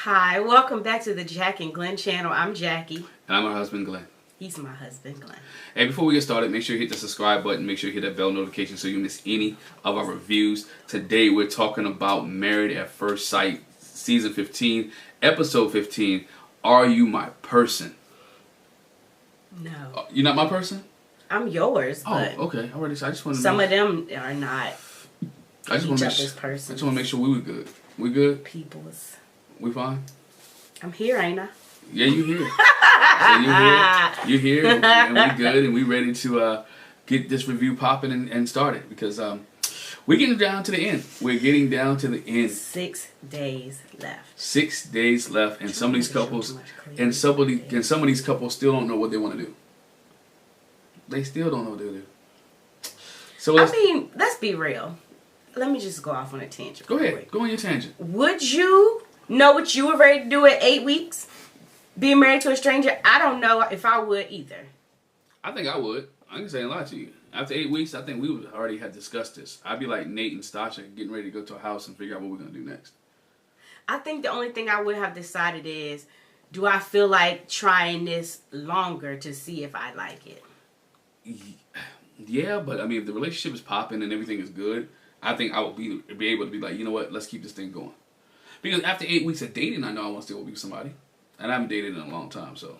Hi, welcome back to the Jack and Glenn channel. I'm Jackie. And I'm her husband, Glenn. He's my husband, Glenn. Hey, before we get started, make sure you hit the subscribe button. Make sure you hit that bell notification so you don't miss any of our reviews. Today, we're talking about Married at First Sight, Season 15, Episode 15, Are You My Person? No. You're not my person? I'm yours, but oh, okay. I just want to some of them are not each other's persons. I just want to make sure we were good. We good? People's. We fine? I'm here, ain't I? Yeah, you here. So you're here, and we good, and we ready to get this review popping and started because we're getting down to the end. We're getting down to the end. 6 days left. 6 days left, and some of these couples, and some of these couples still don't know what they want to do. They still don't know what they do. So let's be real. Let me just go off on a tangent. Go ahead. Go on your tangent. Would you know what you were ready to do at 8 weeks? Being married to a stranger? I don't know if I would either. I think I would. I can say a lot to you. After 8 weeks, I think we would already have discussed this. I'd be like Nate and Stacia getting ready to go to a house and figure out what we're going to do next. I think the only thing I would have decided is, do I feel like trying this longer to see if I like it? Yeah, but I mean, if the relationship is popping and everything is good, I think I would be able to be like, you know what, let's keep this thing going. Because after 8 weeks of dating, I know I want to still be with somebody. And I haven't dated in a long time, so.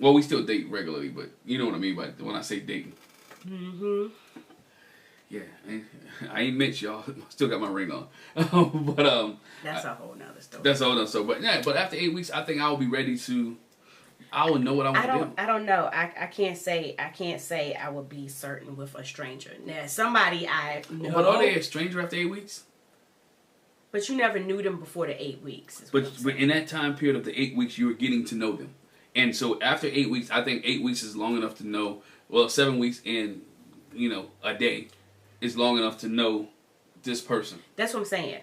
Well, we still date regularly, but you know what I mean by when I say dating. Mm-hmm. Yeah, I ain't Mitch, y'all. Still got my ring on. But that's a whole nother story. That's a whole nother story. But yeah, but after 8 weeks, I think I will be ready to. I will know what I want to do. I don't know. I can't say I would be certain with a stranger. Now, somebody I know. But are they a stranger after 8 weeks? But you never knew them before the 8 weeks. But in that time period of the 8 weeks, you were getting to know them. And so after 8 weeks, I think 8 weeks is long enough to know. Well, 7 weeks and, a day is long enough to know this person. That's what I'm saying.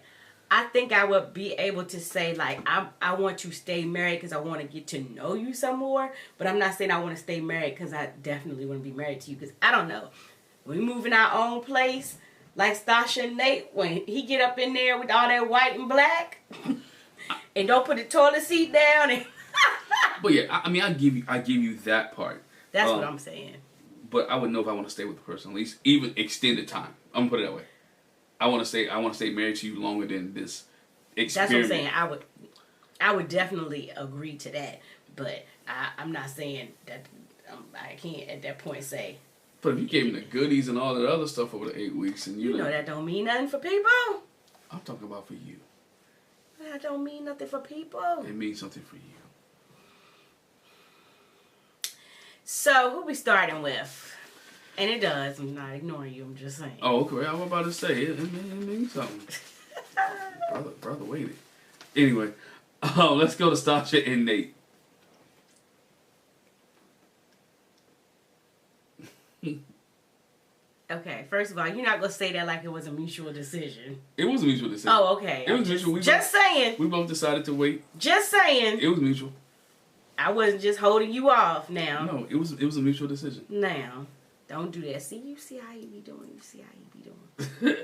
I think I would be able to say, like, I want to stay married because I want to get to know you some more. But I'm not saying I want to stay married because I definitely want to be married to you. Because I don't know. When we move in our own place, like Stacia and Nate, when he get up in there with all that white and black, and don't put the toilet seat down. And but yeah, I mean, I give you that part. That's what I'm saying. But I would know if I want to stay with the person, at least even extended time. I'm gonna put it that way. I want to stay married to you longer than this experiment. That's what I'm saying. I would definitely agree to that. But I'm not saying that I can't at that point say. But if you gave me the goodies and all that other stuff over the 8 weeks, and you know that don't mean nothing for people. I'm talking about for you. That don't mean nothing for people. It means something for you. So who we starting with? And it does. I'm not ignoring you. I'm just saying. Oh, okay. I was about to say it means something. brother, waited. Anyway, let's go to Stacia and Nate. Okay, first of all, you're not going to say that like it was a mutual decision. It was a mutual decision. Oh, okay. It was mutual. Just saying. We both decided to wait. Just saying. It was mutual. I wasn't just holding you off now. No, it was a mutual decision. Now, don't do that. You see how you be doing. You see how you be doing.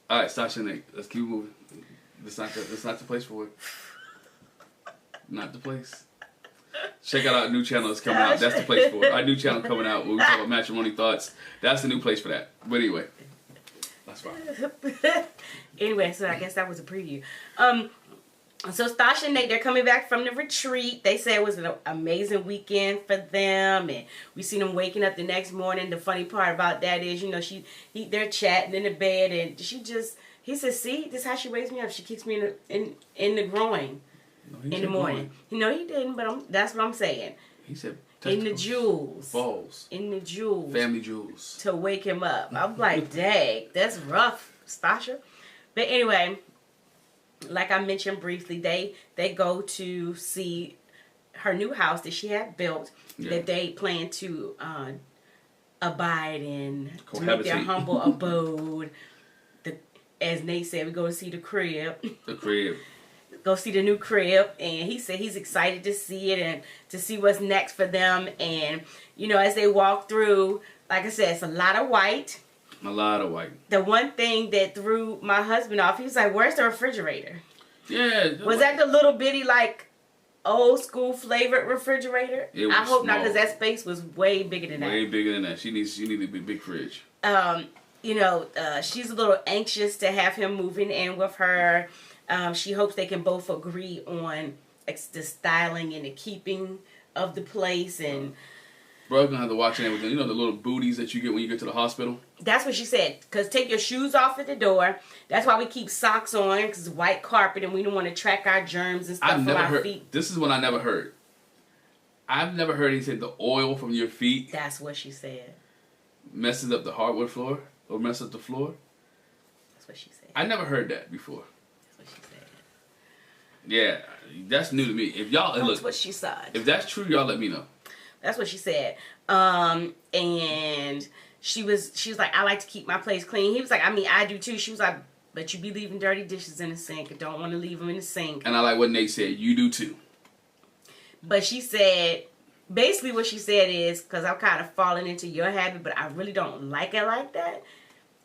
All right, Stacia and Nate. Let's keep moving. That's not the place for it. Not the place. Check out our new channel that's coming out. That's the place for it. Our new channel coming out where we talk about matrimony thoughts. That's the new place for that. But anyway, that's fine. Anyway, so I guess that was a preview. So Stacia and Nate, they're coming back from the retreat. They say it was an amazing weekend for them, and we seen them waking up the next morning. The funny part about that is, they're chatting in the bed, and he says, "See, this is how she wakes me up. She kicks me in the groin." No, in the morning. No, he didn't, but that's what I'm saying. He said in the jewels. Balls. In the jewels. Family jewels. To wake him up. I'm like, dang, that's rough, Stacia. But anyway, like I mentioned briefly, they go to see her new house that she had built, that they plan to abide in, to make their humble abode. As Nate said, we go to see the crib. The crib. Go see the new crib, and he said he's excited to see it and to see what's next for them. And as they walk through, like I said, it's a lot of white. A lot of white. The one thing that threw my husband off, he was like, "Where's the refrigerator?" Yeah. Was that the little bitty, like, old school flavored refrigerator? It was I hope not, small. because that space was way bigger than that. Way bigger than that. She needs a big fridge. She's a little anxious to have him moving in with her. She hopes they can both agree on the styling and the keeping of the place. And Bro's gonna have to watch everything. You know the little booties that you get when you get to the hospital? that's what she said. Because take your shoes off at the door. That's why we keep socks on, because it's white carpet and we don't want to track our germs and stuff from our feet. This is what I never heard. I've never heard he said the oil from your feet That's what she said. messes up the hardwood floor or messes up the floor. That's what she said. I never heard that before. That's what she said. Yeah, that's new to me. If y'all That's look, what she said. if that's true, y'all let me know. That's what she said. And she was like, I like to keep my place clean. He was like, I mean, I do too. She was like, but you be leaving dirty dishes in the sink. I don't want to leave them in the sink. And I like what Nate said. You do too. But she said, basically what she said is, because I'm kind of falling into your habit, but I really don't like it like that.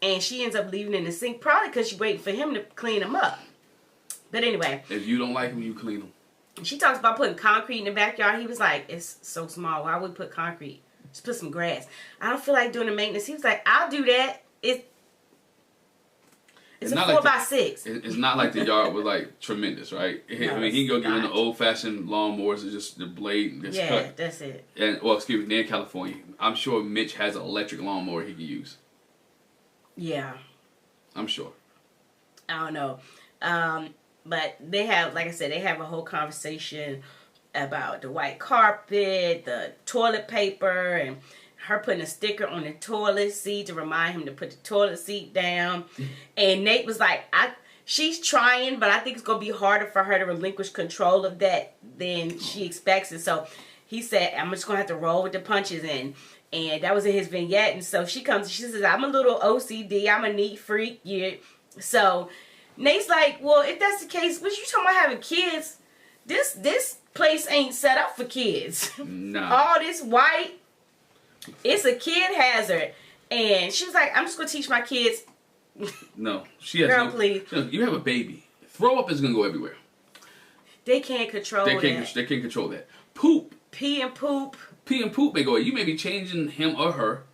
And she ends up leaving in the sink, probably because she's waiting for him to clean them up. But anyway. If you don't like them, you clean them. She talks about putting concrete in the backyard. He was like, it's so small. Why would we put concrete? Just put some grass. I don't feel like doing the maintenance. He was like, I'll do that. It's a 4x6. It's not like the yard was like tremendous, right? No, I mean, he can go get in the not. old-fashioned lawnmowers and just the blade gets Yeah, cut. that's it. And excuse me, in California, I'm sure Mitch has an electric lawnmower he can use. Yeah. I'm sure. I don't know. But they have, like I said, they have a whole conversation about the white carpet, the toilet paper, and her putting a sticker on the toilet seat to remind him to put the toilet seat down. And Nate was like, she's trying, but I think it's going to be harder for her to relinquish control of that than she expects. And so he said, I'm just going to have to roll with the punches. And that was in his vignette. And so she comes and she says, I'm a little OCD. I'm a neat freak. Yeah. So Nate's like, well, if that's the case, what you talking about having kids? This place ain't set up for kids. No. All this white, it's a kid hazard. And she was like, I'm just going to teach my kids. No. She has Girl, no, please. you have a baby. Throw up is going to go everywhere. They can't control They that. can't control that. Poop. Pee and poop. Pee and poop may go. You may be changing him or her,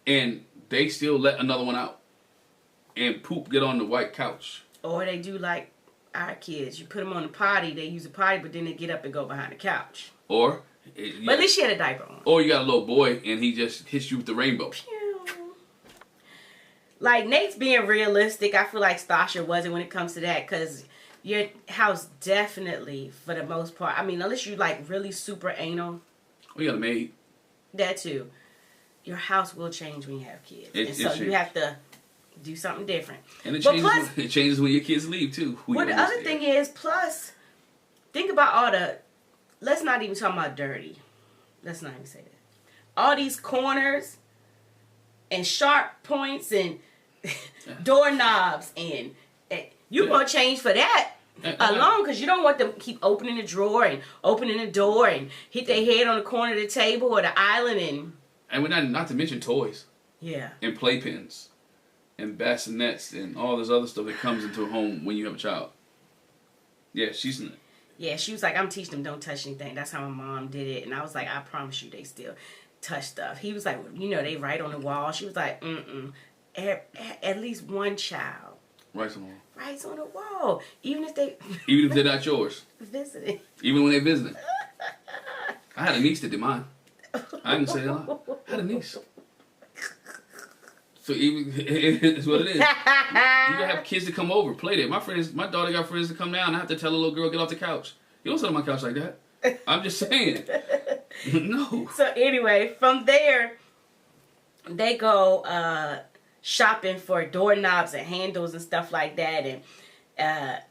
and they still let another one out. And poop get on the white couch. Or they do like our kids. You put them on the potty, they use a potty, but then they get up and go behind the couch. Or... But at least she had a diaper on. Or you got a little boy, and he just hits you with the rainbow. Pew. Like, Nate's being realistic. I feel like Stacia wasn't when it comes to that, because your house definitely, for the most part, I mean, unless you like really super anal, We got a maid. that too, your house will change when you have kids. It and so changes. you have to do something different. And it But changes, plus- it changes when your kids leave, too. Well, the other thing is, plus, think about all the, let's not even talk about dirty. Let's not even say that. All these corners and sharp points and doorknobs and you're going to change for that alone, because you don't want them to keep opening the drawer and opening the door and hit their head on the corner of the table or the island. And we're not to mention toys. Yeah. And playpens. And bassinets and all this other stuff that comes into a home when you have a child. Yeah, she's... Yeah, she was like, I'm teaching them don't touch anything. That's how my mom did it. And I was like, I promise you they still touch stuff. He was like, well, you know, they write on the wall. She was like, at least one child Writes on the wall. writes on the wall. Even if they're not yours. visiting. Even when they're visiting. I had a niece that did mine. I didn't say a lot. I had a niece. So even it's what it is. You gotta have kids to come over, play there. My daughter got friends to come down. I have to tell a little girl, get off the couch. You don't sit on my couch like that. I'm just saying. No. So anyway, from there, they go shopping for doorknobs and handles and stuff like that, and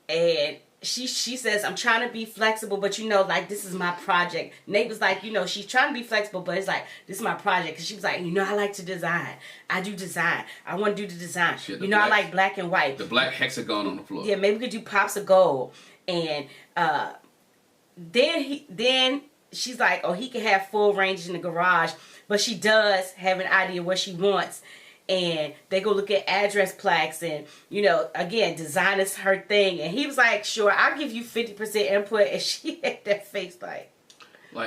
and she says, I'm trying to be flexible, but like, this is my project. Nate was like, she's trying to be flexible, but it's like, this is my project. Because she was like, I like to design. I do design. I want to do the design. I like black and white. The black hexagon on the floor. Yeah, maybe we could do pops of gold. And then she's like, oh, he can have full range in the garage. But she does have an idea what she wants. and they go look at address plaques and, again, design is her thing. And he was like, sure, I'll give you 50% input. And she had that face like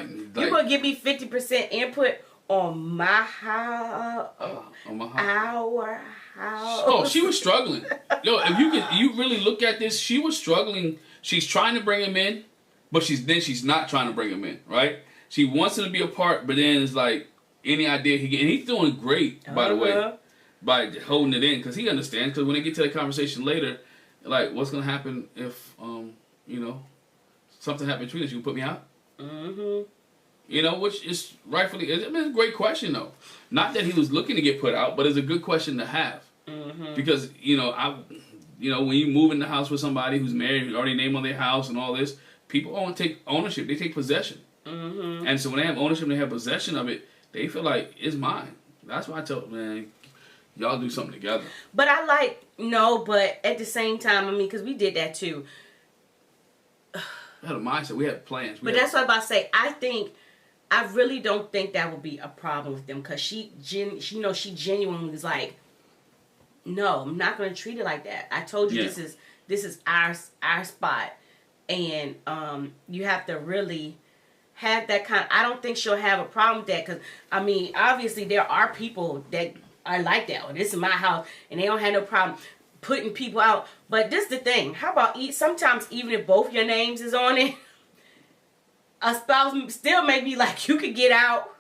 you're going to give me 50% input on my house, our house. Oh, she was struggling. Yo, if you really look at this, she was struggling. She's trying to bring him in, but she's not trying to bring him in, right? She wants him to be a part, but then it's like any idea he get, and he's doing great, by the way, by holding it in, because he understands. Because when they get to the conversation later, like, what's gonna happen if something happened between us? You can put me out. Which is rightfully, it's a great question though. Not that he was looking to get put out, but it's a good question to have. Because when you move in the house with somebody who's married, who's already named on their house and all this, people don't take ownership; they take possession. And so when they have ownership, they have possession of it. They feel like it's mine. That's why I tell them, man, y'all do something together. But but at the same time, because we did that too. We had a mindset. We had plans. That's what I'm about to say. I really don't think that would be a problem with them, because she genuinely was like, no, I'm not going to treat it like that. I told you this is our spot, and you have to really have that kind. I don't think she'll have a problem with that, because obviously there are people that are like that. Well, this is my house, and they don't have no problem putting people out. But this is the thing. How about sometimes even if both your names is on it, a spouse still may be like, you could get out.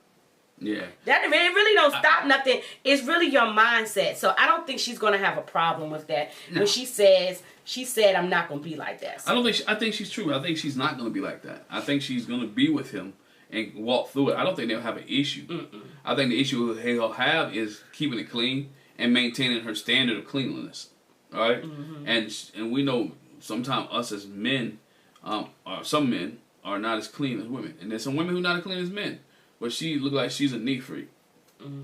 Yeah. That it really don't stop nothing. It's really your mindset. So I don't think she's gonna have a problem with that. No. When she said I'm not gonna be like that. So. I think she's true. I think she's not gonna be like that. I think she's gonna be with him and walk through it. I don't think they'll have an issue. I think the issue he'll have is keeping it clean and maintaining her standard of cleanliness. All right? And we know sometimes us as men, or some men are not as clean as women, and there's some women who are not as clean as men. But she look like she's a neat freak.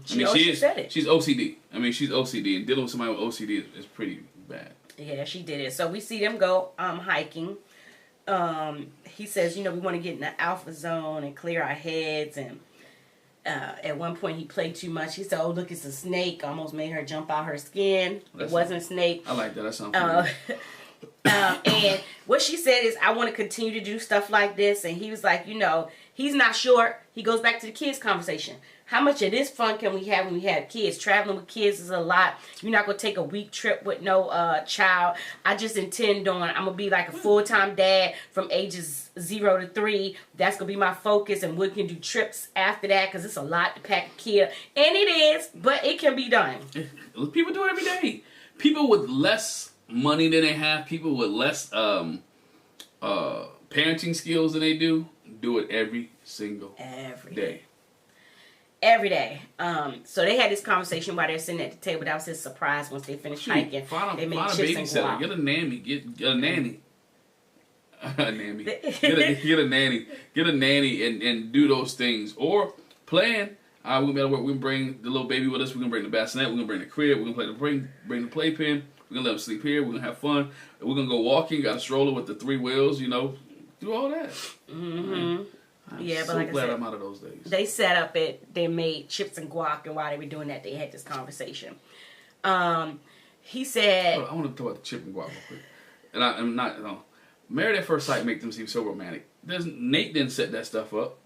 She said it. She's OCD. She's OCD, and dealing with somebody with OCD is pretty bad. Yeah, she did it. So we see them go hiking. He says, we want to get in the alpha zone and clear our heads. And at one point he played too much. He said, oh, look, it's a snake. Almost made her jump out her skin. It wasn't a snake. I like that. That sounds familiar. And what she said is, I want to continue to do stuff like this. And he was like, he's not sure. He goes back to the kids conversation. How much of this fun can we have when we have kids? Traveling with kids is a lot. You're not going to take a week trip with no child. I just intend on, I'm going to be like a full-time dad from ages 0 to 3. That's going to be my focus. And we can do trips after that, because it's a lot to pack a kid. And it is, but it can be done. People do it every day. People with less money than they have, people with less parenting skills than they do it every single day. Every day. So they had this conversation while they're sitting at the table. That was his surprise once they finished hiking. They made chips and guac. Get a nanny. Get a nanny. Get a nanny. Get a nanny and do those things. Or plan. We're going to be able to work. We're going to bring the little baby with us. We're going to bring the bassinet. We're going to bring the crib. We're going to bring the playpen. We're going to let him sleep here. We're going to have fun. We're going to go walking. Got a stroller with the 3 wheels, Do all that. I'm so like glad I'm out of those days. They set up they made chips and guac, and while they were doing that, they had this conversation. He said... I want to talk about the chip and guac real quick. And I'm not, Married at First Sight make them seem so romantic. Nate didn't set that stuff up.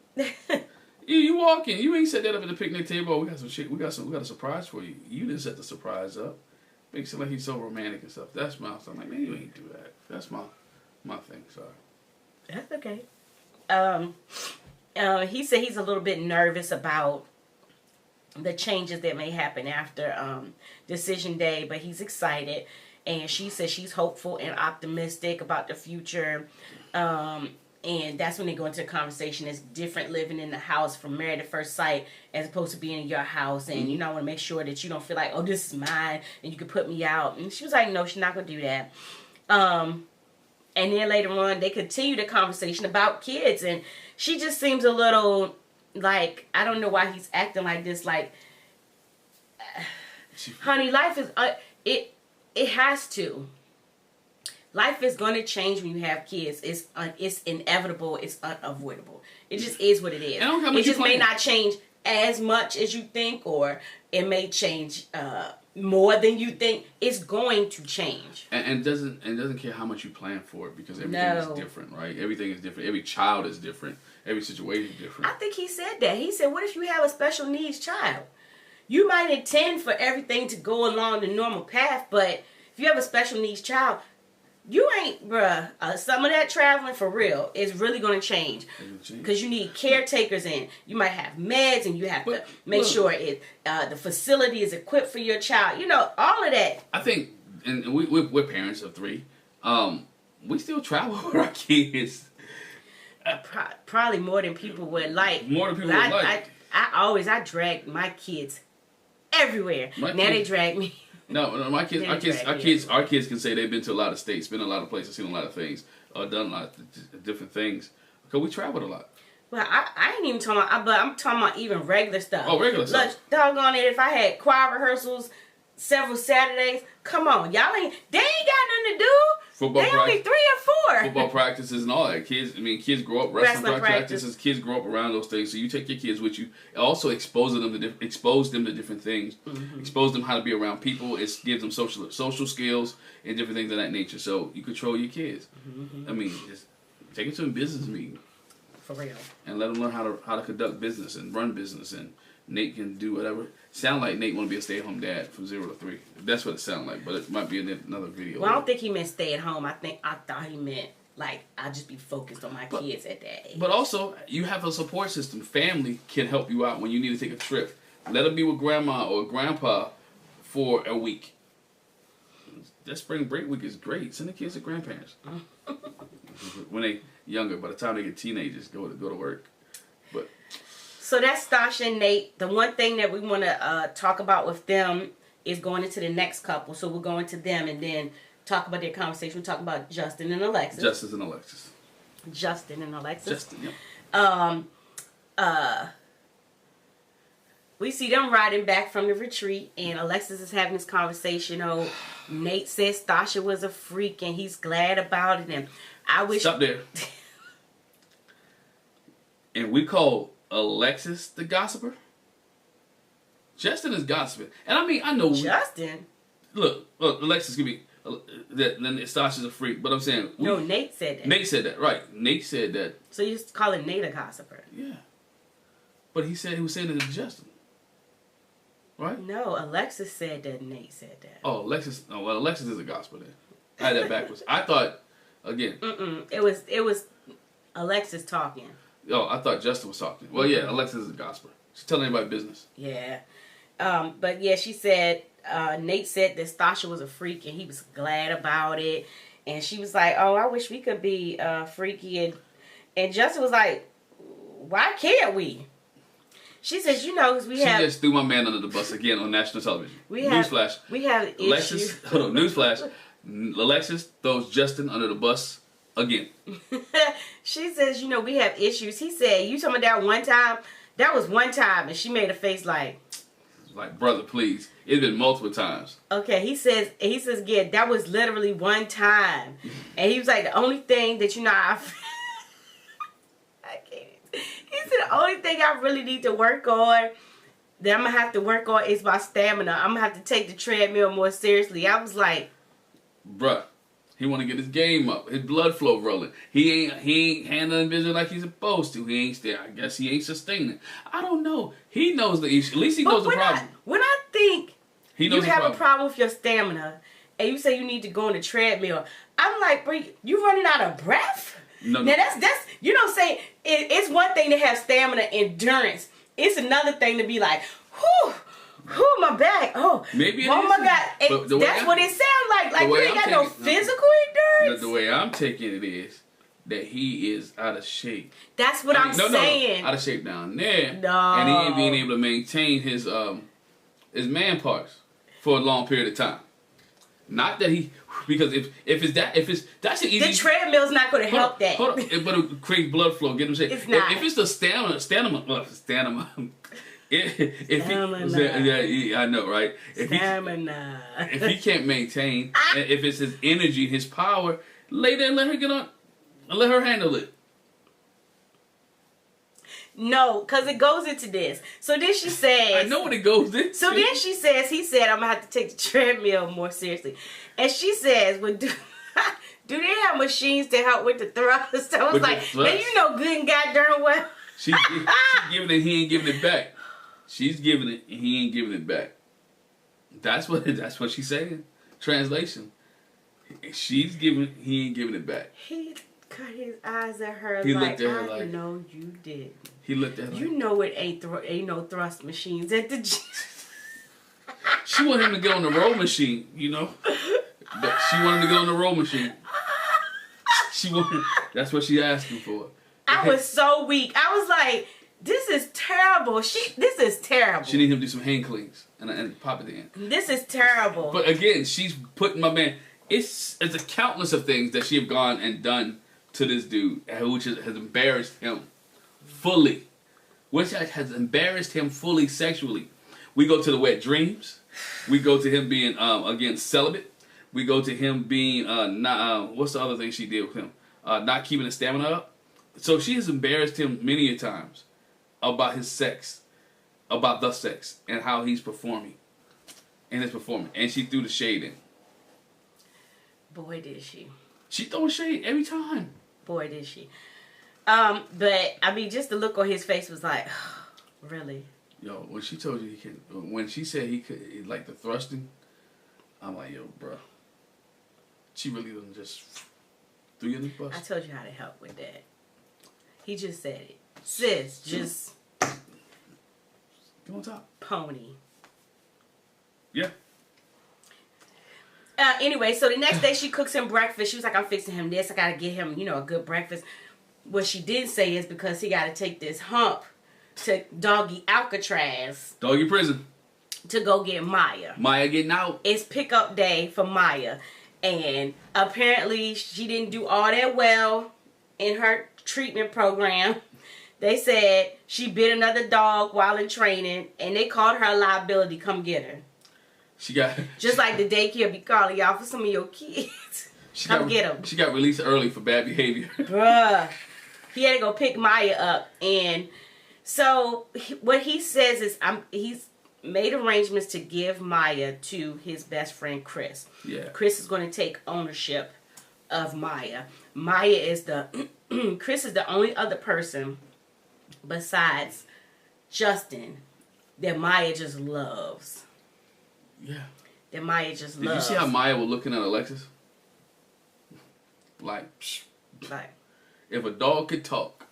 You walk in, you ain't set that up at the picnic table. Oh, we got some shit, we got a surprise for you. You didn't set the surprise up. Makes it like he's so romantic and stuff. That's my... I'm like, man, you ain't do that. That's my thing, sorry. That's okay. He said he's a little bit nervous about the changes that may happen after decision day, but he's excited. And she says she's hopeful and optimistic about the future. And that's when they go into a conversation. It's different living in the house from Married at First Sight as opposed to being in your house. And I want to make sure that you don't feel like, oh, this is mine and you can put me out. And she was like, no, she's not going to do that. And then later on, they continue the conversation about kids. And she just seems a little like, I don't know why he's acting like this. Like, honey, life is, it has to. Life is going to change when you have kids. It's inevitable. It's unavoidable. It just is what it is. It just may not change as much as you think, or it may change more than you think. It's going to change. And doesn't care how much you plan for it, because everything is different, right? Everything is different. Every child is different. Every situation is different. I think he said that. He said, what if you have a special needs child? You might intend for everything to go along the normal path, but if you have a special needs child, you ain't, bruh. Some of that traveling for real is really going to change. Because you need caretakers in. You might have meds, and you have to make sure the facility is equipped for your child. You know, all of that. I think, and we're parents of 3. We still travel with our kids. Probably more than people would like. More than people would like. I drag my kids everywhere. They drag me. No, our kids can say they've been to a lot of states, been a lot of places, seen a lot of things, done a lot of different things. Because we traveled a lot. Well, I ain't even talking about, but I'm talking about even regular stuff. Oh, regular stuff. Look, doggone it, if I had choir rehearsals several Saturdays, come on, they ain't got nothing to do. They only 3 or 4. Football practices and all that. Kids grow up wrestling practices. Kids grow up around those things. So you take your kids with you. Also expose them to different things. Mm-hmm. Expose them how to be around people. It gives them social skills and different things of that nature. So you control your kids. Mm-hmm. I mean, just take it to a business meeting. For real. And let them learn how to conduct business and run business. And Nate can do whatever. Sound like Nate want to be a stay-at-home dad from 0 to 3. That's what it sounds like, but it might be another video. Well, I don't think he meant stay at home. I thought he meant like I'll just be focused on my kids at that age. But also, you have a support system. Family can help you out when you need to take a trip. Let them be with grandma or grandpa for a week. That spring break week is great. Send the kids to grandparents when they younger. By the time they get teenagers, go to work. But. So that's Stacia and Nate. The one thing that we want to talk about with them is going into the next couple. So we'll go into them and then talk about their conversation. We'll talk about Justin and Alexis. Justin and Alexis. Justin, yeah. We see them riding back from the retreat, and Alexis is having this conversation. Oh, Nate says Stacia was a freak, and he's glad about it. And I wish... Stop there. And we call Alexis the gossiper. Justin is gossiping, and I mean I know Justin. Look, Alexis give me then Stasia's a freak, but I'm saying no. Nate said that. Nate said that, right? Nate said that. So you're calling Nate a gossiper? Yeah, but he was saying it to Justin, right? No, Alexis said that. Nate said that. Oh, Alexis. Oh, well, Alexis is a gossiper then. I had that backwards. I thought again. It was Alexis talking. Oh, I thought Justin was talking. Well, yeah, Alexis is a gossiper. She's telling everybody business. Yeah. But yeah, she said, Nate said that Stacia was a freak and he was glad about it. And she was like, oh, I wish we could be freaky. And Justin was like, why can't we? She says, because we have... She just threw my man under the bus again on national television. Newsflash. We have Alexis, issues. Hold on, newsflash. Alexis throws Justin under the bus again. She says, we have issues. He said, you talking about that one time? That was one time. And she made a face like... Like, brother, please. It's been multiple times. Okay, he says, yeah, that was literally one time. And he was like, the only thing that, I can't. He said, the only thing I really need to work on, that I'm going to have to work on is my stamina. I'm going to have to take the treadmill more seriously. I was like... Bruh. He want to get his game up, his blood flow rolling. He ain't handling business like he's supposed to. He ain't there. I guess he ain't sustaining. I don't know. He knows the issue. At least he knows the problem. When I think you have a problem with your stamina, and you say you need to go on the treadmill, I'm like, bro, you running out of breath? No. Now that's what I'm saying. It's one thing to have stamina, endurance. It's another thing to be like, whew. Oh, my back. Oh, maybe it oh is. My God. That's what it sounds like. Like, we ain't got no physical endurance. The way I'm taking it is that he is out of shape. That's what I'm saying. No, out of shape down there. No. And he ain't being able to maintain his man parts for a long period of time. Not that he... Because that's an easy... The treadmill's not going to help that. Hold on. But it creates blood flow. Get him shape. It's not. If it's the stamina... Yeah, I know, right? Stamina. If he can't maintain, if it's his energy, his power, lay there and let her get on, and let her handle it. No, because it goes into this. So then she says... I know what it goes into. So then she says, he said, I'm going to have to take the treadmill more seriously. And she says, well, do they have machines to help with the thrust? I was With like, the thrust? man, you know good and goddamn well. She's giving it, he ain't giving it back. She's giving it, and he ain't giving it back. That's what she's saying. Translation. She's giving, he ain't giving it back. He cut his eyes at her He like, looked at her I like, know you did. He looked at her You like, know it ain't no thrust machines at the gym. she wanted him to get on the row machine, you know? But she wanted him to get on the row machine. That's what she asked him for. I was so weak. I was like, this is terrible. This is terrible. She needed him to do some hand cleans and pop it in. This is terrible. But again, she's putting my man. It's a countless of things that she have gone and done to this dude, which has embarrassed him fully. Which has embarrassed him fully sexually. We go to the wet dreams. We go to him being again celibate. We go to him being not. What's the other thing she did with him? Not keeping his stamina up. So she has embarrassed him many a times about his sex, about the sex, and how he's performing, and his performance. And she threw the shade in. Boy, did she. She throwing shade every time. Boy, did she. But, I mean, just the look on his face was like, really? Yo, when she told you he can, when she said he could, like the thrusting, I'm like, yo, bro. She really doesn't just threw you in the bus. I told you how to help with that. He just said it. Sis, just Get on top. pony. Yeah. Anyway, so the next day she cooks him breakfast. She was like, I'm fixing him this. I got to get him, a good breakfast. What she didn't say is because he got to take this hump to doggy Alcatraz. Doggy prison. To go get Maya. Maya getting out. It's pickup day for Maya. And apparently she didn't do all that well in her treatment program. They said she bit another dog while in training. And they called her a liability. Come get her. Just like the daycare be calling y'all for some of your kids. Come get them. She got released early for bad behavior. Bruh. He had to go pick Maya up. And so what he says is he's made arrangements to give Maya to his best friend Chris. Yeah. Chris is going to take ownership of Maya. Maya is Chris is the only other person besides Justin that Maya just loves. Yeah. That Maya just loves. Did you see how Maya was looking at Alexis? Like, if a dog could talk.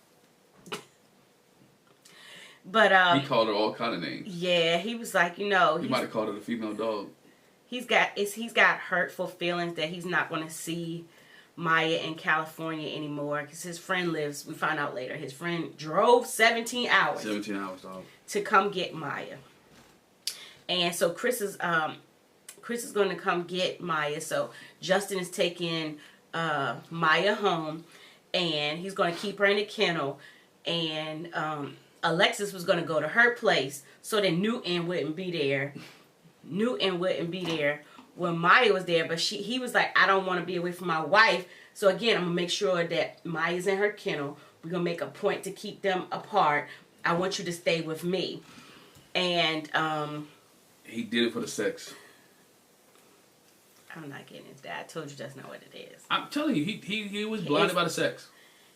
But he called her all kind of names. Yeah, he was like, he might have called her a female dog. He's got hurtful feelings that he's not going to see Maya in California anymore because his friend lives. We find out later his friend drove 17 hours. 17 hours, dog. To come get Maya. And so Chris is going to come get Maya. So Justin is taking Maya home, and he's going to keep her in the kennel. And Alexis was going to go to her place so that Newton wouldn't be there. Newton wouldn't be there when Maya was there, but he was like, I don't want to be away from my wife. So again, I'm going to make sure that Maya's in her kennel. We're going to make a point to keep them apart. I want you to stay with me. And he did it for the sex. I'm not getting into that. I told you that's not what it is. I'm telling you, he was blinded by the sex.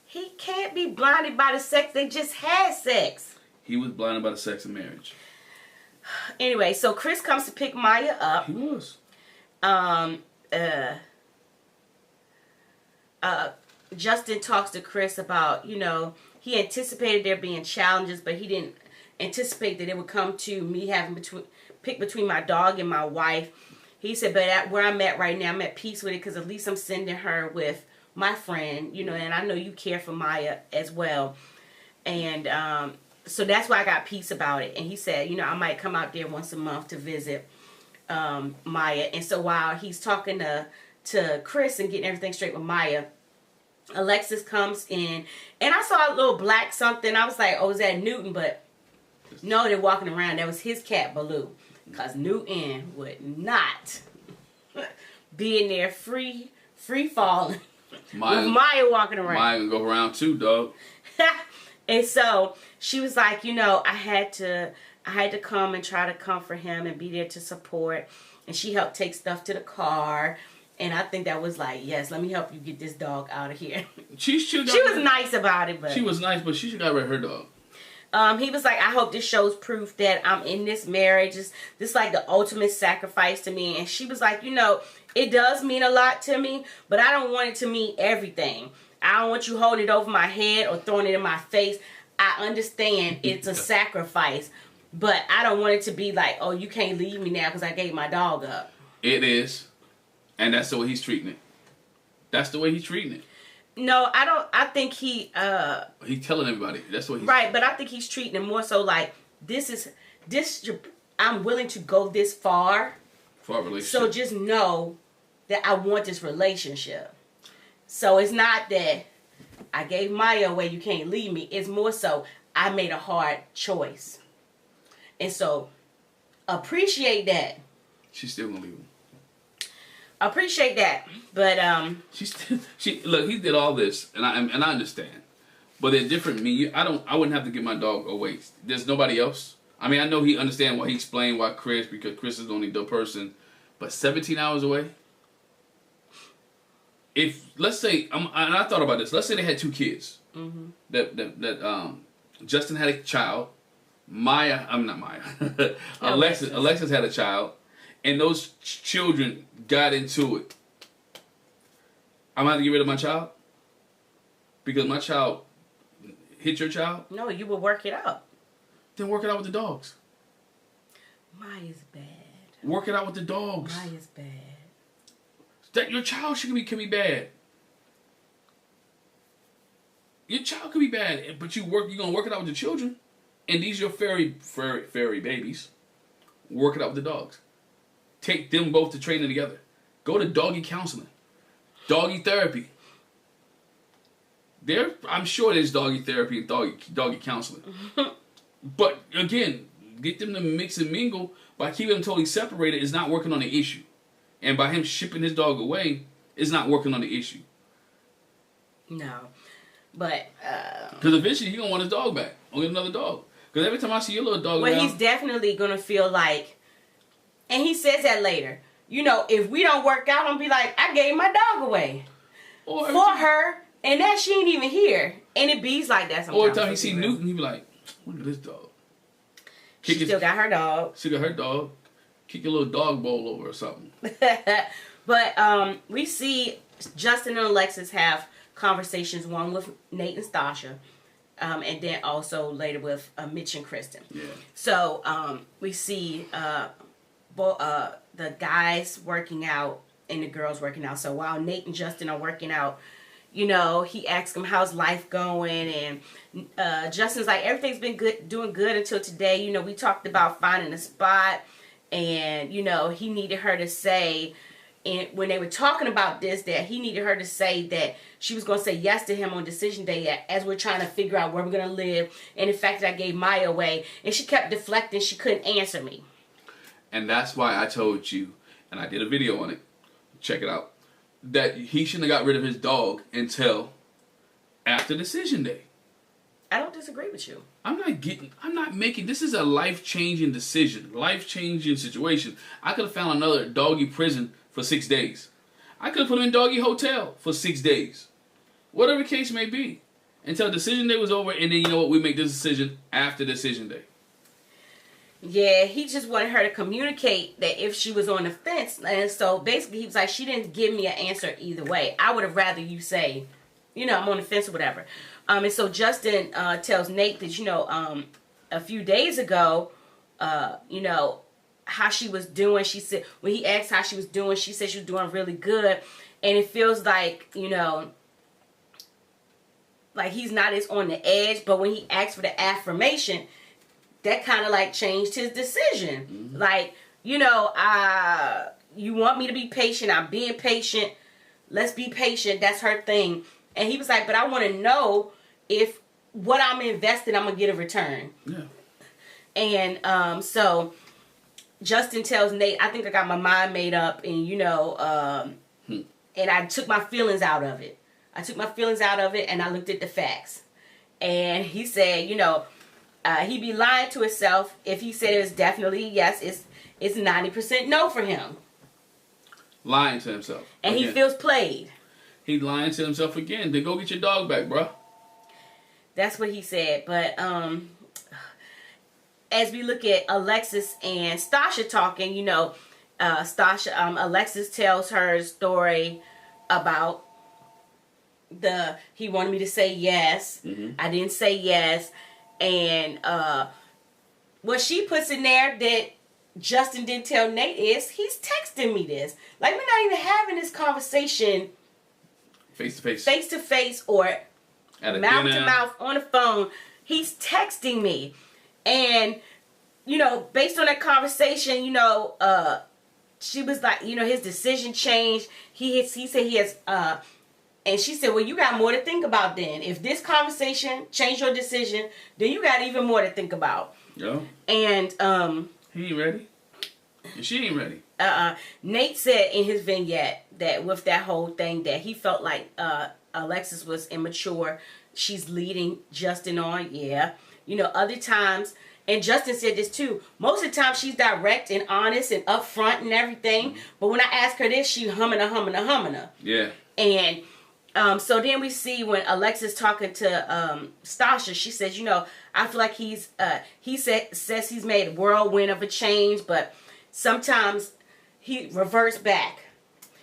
He can't be blinded by the sex. They just had sex. He was blinded by the sex in marriage. Anyway, so Chris comes to pick Maya up. He was. Justin talks to Chris about, he anticipated there being challenges, but he didn't anticipate that it would come to me having pick between my dog and my wife. He said, but where I'm at right now, I'm at peace with it because at least I'm sending her with my friend, and I know you care for Maya as well. And so that's why I got peace about it. And he said, I might come out there once a month to visit Maya. And so while he's talking to Chris and getting everything straight with Maya, Alexis comes in. And I saw a little black something. I was like, oh, is that Newton? But no, they're walking around. That was his cat, Baloo. Because Newton would not be in there free falling. With Maya walking around. Maya gonna go around too, dog. And so she was like, you know, I had to come and try to comfort him and be there to support. And she helped take stuff to the car. And I think that was like, yes, let me help you get this dog out of here. She was nice about it, but she was nice, but she should got rid of her dog. He was like, I hope this shows proof that I'm in this marriage. This is like the ultimate sacrifice to me. And she was like, you know, it does mean a lot to me, but I don't want it to mean everything. I don't want you holding it over my head or throwing it in my face. I understand it's a sacrifice, but I don't want it to be like, oh, you can't leave me now because I gave my dog up. It is. And that's the way he's treating it. That's the way he's treating it. No, I don't. I think he's telling everybody. That's what he's... Right, but I think he's treating it more so like, I'm willing to go this far. For our relationship. So just know that I want this relationship. So it's not that I gave Maya away, you can't leave me. It's more so I made a hard choice. And so appreciate that. She's still gonna leave him. Appreciate that, but look. He did all this, and I understand, but they're different. I wouldn't have to give my dog away. There's nobody else. I mean, I know he understand why he explained why because Chris is the only person, but 17 hours away. If let's say, and I thought about this. Let's say they had 2 kids. Mm-hmm. That Justin had a child. Alexis had a child. And those children got into it. I'm going to have to get rid of my child? Because my child hit your child? No, you will work it out. Then work it out with the dogs. Maya's bad. Work it out with the dogs. Maya's bad. That your child can be bad. Your child could be bad, but you're gonna work it out with the children. And these are your fairy babies. Work it out with the dogs. Take them both to training together. Go to doggy counseling. Doggy therapy. I'm sure there's doggy therapy and doggy counseling. But again, get them to mix and mingle. By keeping them totally separated is not working on the issue. And by him shipping his dog away is not working on the issue. No. But because eventually he's gonna want his dog back. I'll get another dog. Because every time I see your little dog well, around, he's definitely gonna feel like, and he says that later, you know, if we don't work out, I'm gonna be like, I gave my dog away for her, and that she ain't even here. And it bees like that sometimes. Or every time he see Newton, he be like, look at this dog. She still got her dog. She got her dog. Kick your little dog bowl over or something. But we see Justin and Alexis have conversations, one with Nate and Stacia, and then also later with Mitch and Krysten. Yeah. So we see the guys working out and the girls working out. So while Nate and Justin are working out, you know, he asks him how's life going, and Justin's like, everything's been doing good until today. You know, we talked about finding a spot, and you know, he needed her to say, and when they were talking about this, that he needed her to say that she was going to say yes to him on decision day as we're trying to figure out where we're going to live, and the fact that I gave Maya away, and she kept deflecting, she couldn't answer me. And that's why I told you, and I did a video on it, check it out, that he shouldn't have got rid of his dog until after decision day. I don't disagree with you. This is a life-changing decision, life-changing situation. I could have found another doggy prison for 6 days. I could have put him in doggy hotel for 6 days. Whatever the case may be. Until decision day was over, and then you know what, we make this decision after decision day. Yeah, he just wanted her to communicate that if she was on the fence. And so basically he was like, she didn't give me an answer either way. I would have rather you say, you know, I'm on the fence or whatever. And so Justin tells Nate that, you know, a few days ago, you know, how she was doing. She said, when he asked how she was doing, she said she was doing really good. And it feels like, you know, like he's not as on the edge. But when he asked for the affirmation, that kind of like changed his decision. Mm-hmm. Like, you know, you want me to be patient. I'm being patient. Let's be patient. That's her thing. And he was like, but I want to know if what I'm investing, I'm going to get a return. Yeah. And so Justin tells Nate, I think I got my mind made up, and, you know, and I took my feelings out of it. And I looked at the facts. And he said, he'd be lying to himself if he said it was definitely yes. It's 90% no for him. Lying to himself. And again. He feels played. He lying to himself again. Then go get your dog back, bro. That's what he said. But as we look at Alexis and Stacia talking, Stacia, Alexis tells her story about he wanted me to say yes. Mm-hmm. I didn't say yes. And what she puts in there that Justin didn't tell Nate is he's texting me this. Like, we're not even having this conversation face to face. Face to face or mouth to mouth on the phone. He's texting me. And, based on that conversation, she was like, his decision changed. He said he has, and she said, well, you got more to think about then. If this conversation changed your decision, then you got even more to think about. Yeah. And, he ain't ready. And she ain't ready. Nate said in his vignette that with that whole thing that he felt like, Alexis was immature. She's leading Justin on. Yeah. Other times, and Justin said this too, most of the time she's direct and honest and upfront and everything. Mm-hmm. But when I ask her this, she's humming. Yeah. And so then we see when Alexis talking to Stacia, she says, I feel like he says he's made a whirlwind of a change, but sometimes he reverts back.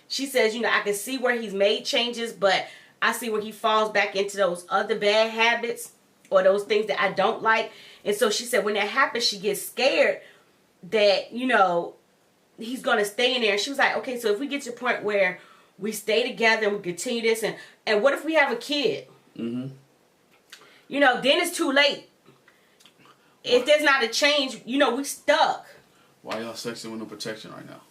She says, I can see where he's made changes, but I see where he falls back into those other bad habits or those things that I don't like. And so she said when that happens, she gets scared that, he's going to stay in there. And she was like, okay, so if we get to a point where we stay together and we continue this, and what if we have a kid? Mm-hmm. Then it's too late. If there's not a change, we stuck. Why y'all sexing with no protection right now?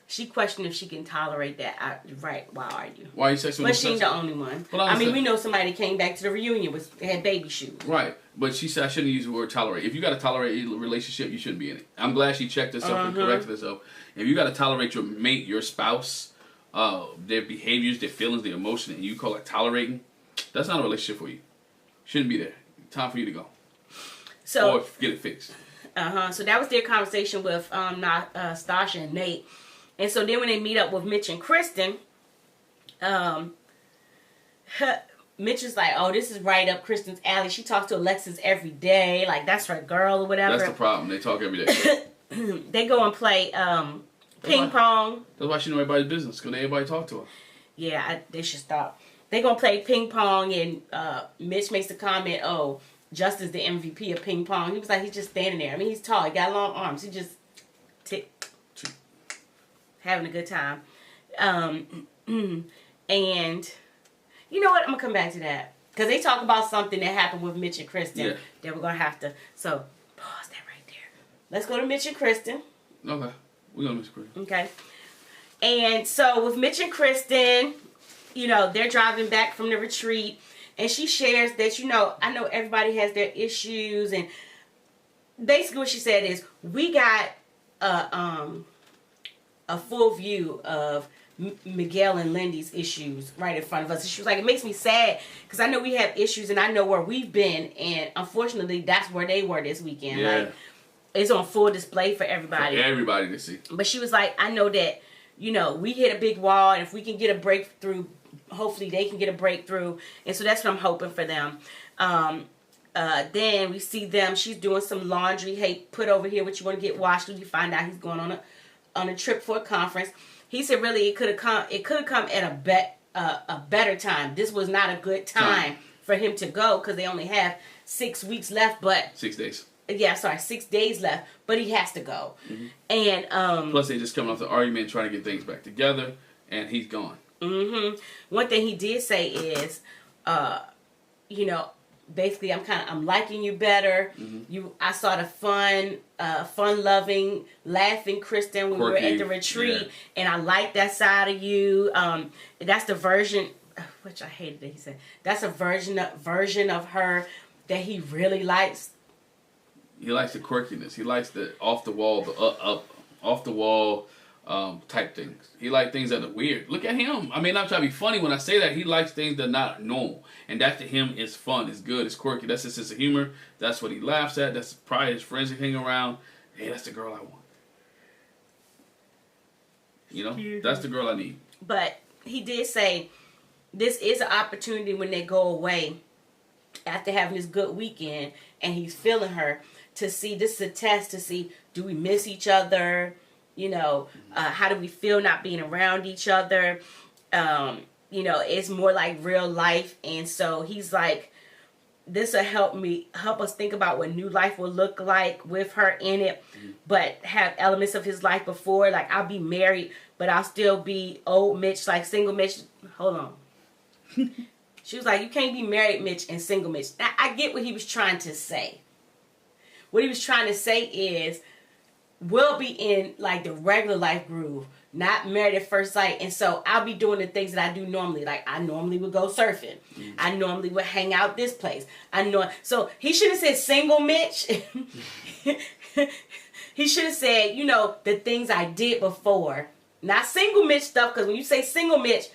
She questioned if she can tolerate that. Right, why are you? Why are you sexing with no protection? But she ain't the only one. I mean, we know somebody came back to the reunion had baby shoes. Right, but she said I shouldn't use the word tolerate. If you got to tolerate a relationship, you shouldn't be in it. I'm glad she checked herself and corrected herself. If you got to tolerate your mate, your spouse, their behaviors, their feelings, their emotion, and you call it tolerating, that's not a relationship for you. Shouldn't be there. Time for you to go. Or get it fixed. So that was their conversation with Stacia and Nate. And so then when they meet up with Mitch and Krysten, Mitch is like, oh, this is right up Kristen's alley. She talks to Alexis every day. Like, that's her girl or whatever. That's the problem. They talk every day. They go and play ping pong. That's why she know everybody's business, because everybody talk to her. Yeah, they should stop. They go and play ping pong, and Mitch makes the comment, oh, Justin's the MVP of ping pong. He was like, he's just standing there. I mean, he's tall. He got long arms. He just having a good time. And you know what? I'm going to come back to that. Because they talk about something that happened with Mitch and Krysten that we're going to have to... So, pause that right there. Let's go to Mitch and Krysten. Okay. We're going to Mitch and Krysten. Okay. And so, with Mitch and Krysten, they're driving back from the retreat. And she shares that, I know everybody has their issues. And basically what she said is, we got a full view of Miguel and Lindy's issues right in front of us. And she was like, it makes me sad because I know we have issues and I know where we've been, and unfortunately that's where they were this weekend. Yeah. Like, it's on full display for everybody. For everybody to see. But she was like, I know that, we hit a big wall, and if we can get a breakthrough, hopefully they can get a breakthrough. And so that's what I'm hoping for them. Then we see them, she's doing some laundry. Hey, put over here what you want to get washed. You find out he's going on a trip for a conference. He said really it could have come at a better time. This was not a good time for him to go because they only have 6 weeks left, but 6 days. Yeah, sorry, 6 days left, but he has to go. Mm-hmm. And plus they just coming off the argument trying to get things back together, and he's gone. Mm-hmm. One thing he did say is basically I'm liking you better. Mm-hmm. I saw the fun-loving, laughing Krysten when we were at the retreat, and I like that side of you. That's the version, which I hated that he said. That's a version of her that he really likes. He likes the quirkiness. He likes the off the wall, type things. He likes things that are weird. Look at him. I mean, I'm trying to be funny when I say that. He likes things that are not normal. And that to him is fun, it's good, it's quirky. That's his sense of humor. That's what he laughs at. That's probably his friends that hang around. Hey, that's the girl I want. You know, that's the girl I need. But he did say this is an opportunity when they go away after having this good weekend and he's feeling her to see, this is a test to see, do we miss each other? You know, how do we feel not being around each other? You know, it's more like real life. And so he's like, this will help us think about what new life will look like with her in it, but have elements of his life before. Like, I'll be married, but I'll still be old Mitch, like single Mitch. Hold on. She was like, you can't be married Mitch and single Mitch. Now, I get what he was trying to say. What he was trying to say is, we'll be in like the regular life groove, not married at first sight. And so I'll be doing the things that I do normally. Like, I normally would go surfing. I normally would hang out this place. So he should have said single Mitch. He should have said, you know, the things I did before. Not single Mitch stuff, because when you say single Mitch,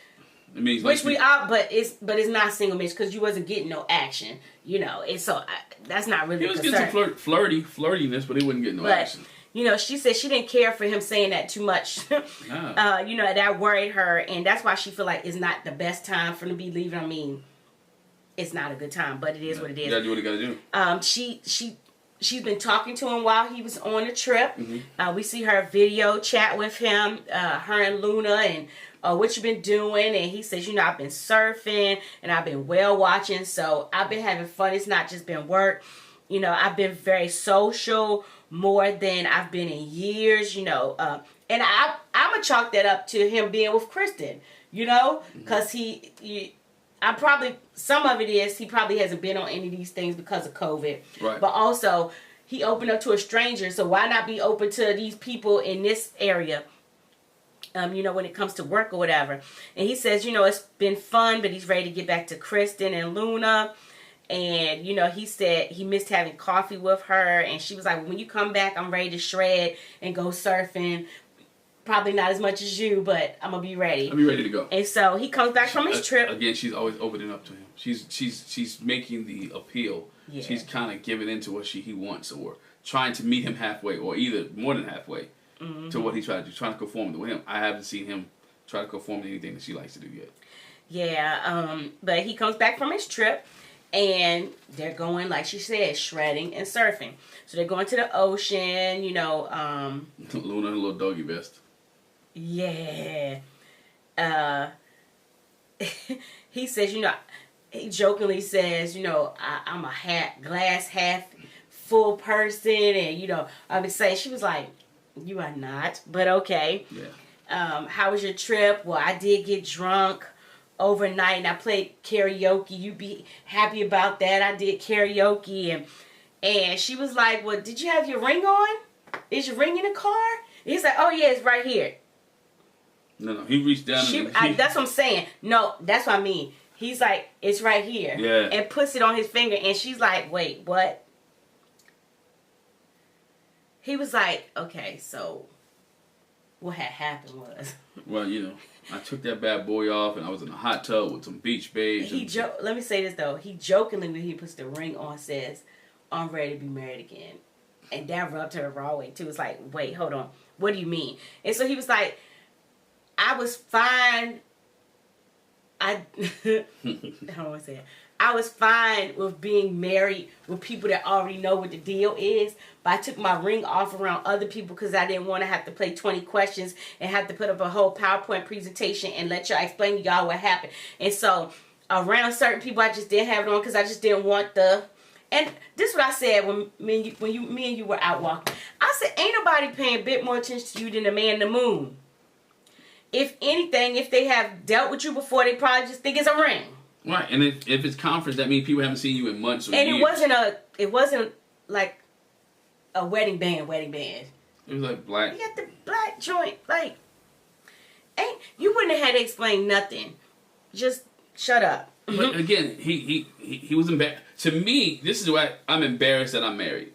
it means which we are, but it's not single Mitch because you wasn't getting no action, you know. And so that's not really. He was getting some flirtiness, but he wasn't getting no action. You know, she said she didn't care for him saying that too much. You know, that worried her, and that's why she feel like it's not the best time for him to be leaving. I mean, it's not a good time, but it is what it is. You gotta do what you gotta do. She's been talking to him while he was on the trip. We see her video chat with him, her and Luna, and what you been doing. And he says, you know, I've been surfing and I've been whale watching, so I've been having fun. It's not just been work. You know, I've been very social, more than I've been in years, you know. And I'm going to chalk that up to him being with Krysten, you know. Because some of it is he probably hasn't been on any of these things because of COVID. Right. But also, he opened up to a stranger, so why not be open to these people in this area? You know, when it comes to work or whatever. And he says, you know, it's been fun, but he's ready to get back to Krysten and Luna. And, you know, he said he missed having coffee with her. And she was like, when you come back, I'm ready to shred and go surfing. Probably not as much as you, but I'm going to be ready. I'll be ready to go. And so he comes back from his trip. Again, she's always opening up to him. She's making the appeal. Yeah. She's kind of giving into what he wants, or trying to meet him halfway, or either more than halfway to what he's trying to do. Trying to conform to him. I haven't seen him try to conform to anything that she likes to do yet. Yeah, but he comes back from his trip. And they're going, like she said, shredding and surfing. So they're going to the ocean, you know. Luna in a little doggy vest. Yeah. He says, you know, he jokingly says, you know, I'm a glass half full person. And, you know, I would say, she was like, you are not, but okay. Yeah. How was your trip? Well, I did get drunk overnight and I played karaoke. You'd be happy about that. I did karaoke, and she was like, well, did you have your ring on? Is your ring in the car? And he's like, oh yeah, it's right here. No, he reached down that's what I'm saying. No, that's what I mean. He's like, it's right here. Yeah. And puts it on his finger, and she's like, wait, what? He was like, okay, so what had happened was, well, you know, I took that bad boy off, and I was in a hot tub with some beach babes. Let me say this though. He jokingly, when he puts the ring on, says, "I'm ready to be married again," and that rubbed her the wrong way too. It's like, wait, hold on, what do you mean? And so he was like, "I was fine. I don't want to say it. I was fine with being married with people that already know what the deal is, but I took my ring off around other people because I didn't want to have to play 20 questions and have to put up a whole PowerPoint presentation and let y'all explain to y'all what happened. And so around certain people, I just didn't have it on because I just didn't want the." And this is what I said when me and you were out walking. I said, ain't nobody paying a bit more attention to you than the man in the moon. If anything, if they have dealt with you before, they probably just think it's a ring. Right, and if it's conference, that means people haven't seen you in months or and years. And it wasn't like a wedding band. It was like black. You got the black joint, like, you wouldn't have had to explain nothing. Just shut up. But again, he was embarrassed. To me, this is why I'm embarrassed that I'm married.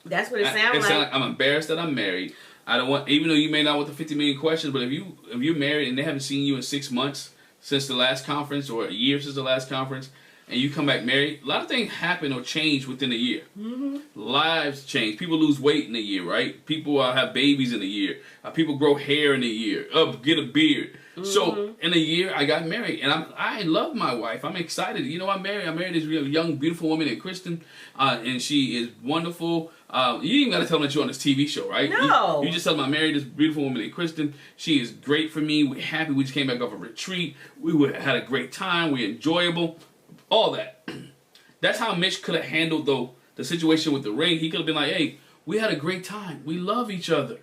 That's what it sounds like. I'm embarrassed that I'm married. I don't want, even though you may not want the 50 million questions, but if you're married and they haven't seen you in 6 months since the last conference or a year since the last conference, and you come back married, a lot of things happen or change within a year. Mm-hmm. Lives change. People lose weight in a year, right? People have babies in a year. People grow hair in a year. Get a beard. Mm-hmm. So in a year, I got married, and I love my wife. I'm excited. You know, I'm married this real young, beautiful woman named Krysten, and she is wonderful. You ain't got to tell them that you're on this TV show, right? No. You just tell them I married this beautiful woman named Krysten. She is great for me. We're happy. We just came back off a retreat. We had a great time. We're enjoyable. All that. That's how Mitch could have handled the situation with the ring. He could have been like, hey, we had a great time. We love each other.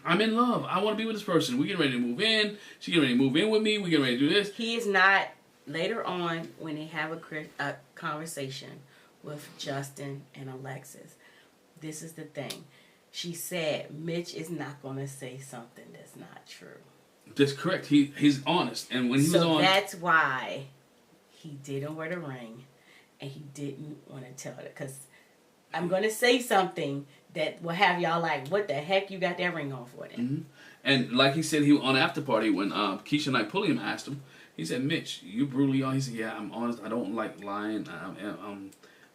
I'm in love. I want to be with this person. We getting ready to move in. She getting ready to move in with me. We getting ready to do this. He is not, later on, when they have a conversation with Justin and Alexis, this is the thing. She said Mitch is not going to say something that's not true. That's correct. He's honest. And when he was on... So that's why he didn't wear the ring, and he didn't want to tell it. Because I'm going to say something that will have y'all like, what the heck you got that ring on for then? Mm-hmm. And like he said, he on after party when Keisha Knight Pulliam asked him, he said, Mitch, you brutally honest. He said, yeah, I'm honest. I don't like lying.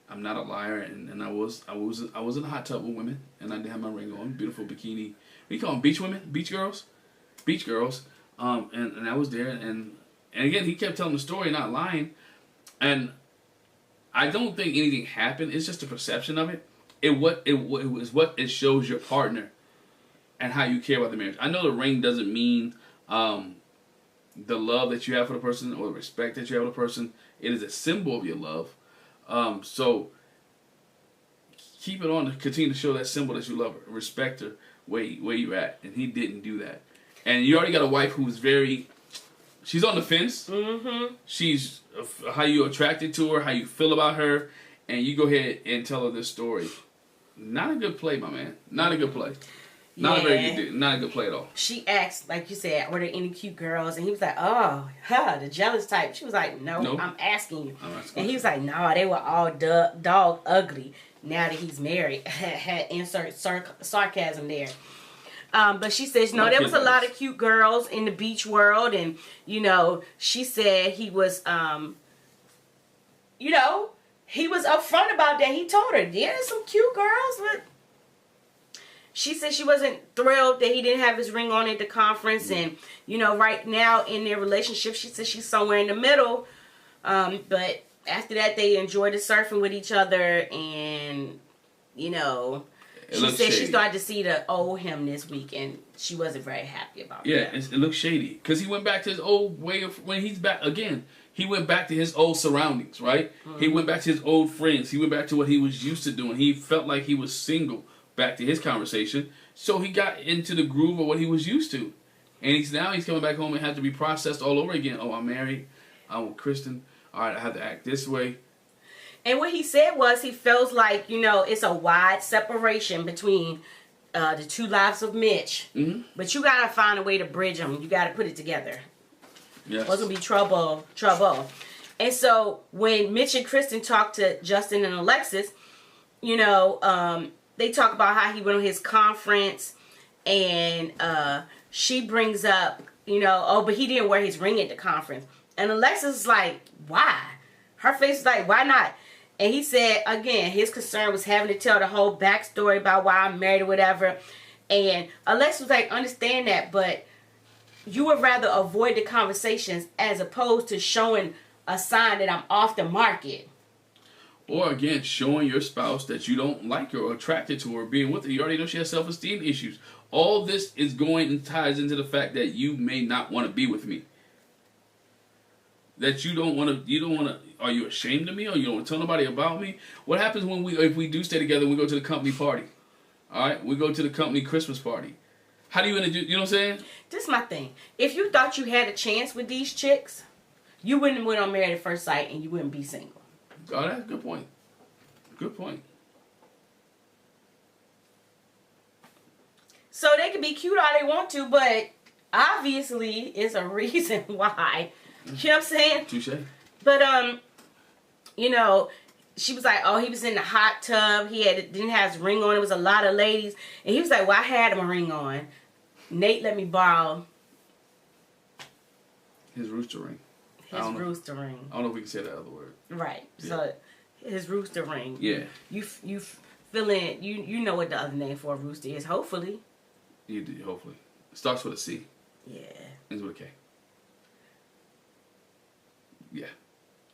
I'm not a liar. And I was in a hot tub with women, and I did have my ring on. Beautiful bikini. What do you call them? Beach women? Beach girls? Beach girls. And I was there, and again, he kept telling the story, not lying. And I don't think anything happened. It's just a perception of it. It was what it shows your partner and how you care about the marriage. I know the ring doesn't mean the love that you have for the person or the respect that you have for the person. It is a symbol of your love. So keep it on to continue to show that symbol that you love her, respect her where you're at. And he didn't do that. And you already got a wife who's she's on the fence. Mm-hmm. She's how you attracted to her, how you feel about her, and you go ahead and tell her this story. Not a good play, my man. Not a good play. Not a very good. Not a good play at all. She asked, like you said, were there any cute girls? And he was like, the jealous type. She was like, no, nope. I'm asking you. And he was like, no, they were all dog ugly. Now that he's married, had insert sarcasm there. But she says, no, there was a lot of cute girls in the beach world. And, she said he was, he was upfront about that. He told her, yeah, there's some cute girls. But she said she wasn't thrilled that he didn't have his ring on at the conference. And, right now in their relationship, she said she's somewhere in the middle. But after that, they enjoyed the surfing with each other. And, she said she started to see the old him this week, and she wasn't very happy about that. Yeah, it looks shady. Because he went back to his old way of, when he's back, again, he went back to his old surroundings, right? Mm-hmm. He went back to his old friends. He went back to what he was used to doing. He felt like he was single, back to his conversation. So he got into the groove of what he was used to. And he's coming back home and had to be processed all over again. Oh, I'm married. I'm with Krysten. All right, I have to act this way. And what he said was he feels like, it's a wide separation between the two lives of Mitch. Mm-hmm. But you got to find a way to bridge them. You got to put it together. Yes. It's going to be trouble. And so when Mitch and Krysten talked to Justin and Alexis, they talk about how he went on his conference, and she brings up, but he didn't wear his ring at the conference. And Alexis is like, why? Her face is like, why not? And he said, again, his concern was having to tell the whole backstory about why I'm married or whatever. And Alexis was like, understand that, but you would rather avoid the conversations as opposed to showing a sign that I'm off the market. Or again, showing your spouse that you don't like her or attracted to her, being with her. You already know she has self-esteem issues. All this is going and ties into the fact that you may not want to be with me. That you don't want to, are you ashamed of me, or you don't want to tell nobody about me? What happens if we do stay together and we go to the company party? All right, we go to the company Christmas party. How do you want to do, you know what I'm saying? This is my thing. If you thought you had a chance with these chicks, you wouldn't have went on Married at First Sight and you wouldn't be single. Oh, that's a good point. Good point. So they can be cute all they want to, but obviously it's a reason why. You know what I'm saying? Touche. But, she was like, oh, he was in the hot tub. Didn't have his ring on. It was a lot of ladies. And he was like, well, I had my ring on. Nate let me borrow his rooster ring. His rooster ring. I don't know if we can say that other word. Right. Yeah. So his rooster ring. Yeah. You feeling, you know what the other name for a rooster is, hopefully. You do, hopefully. It starts with a C. Yeah. Ends with a K. Yeah.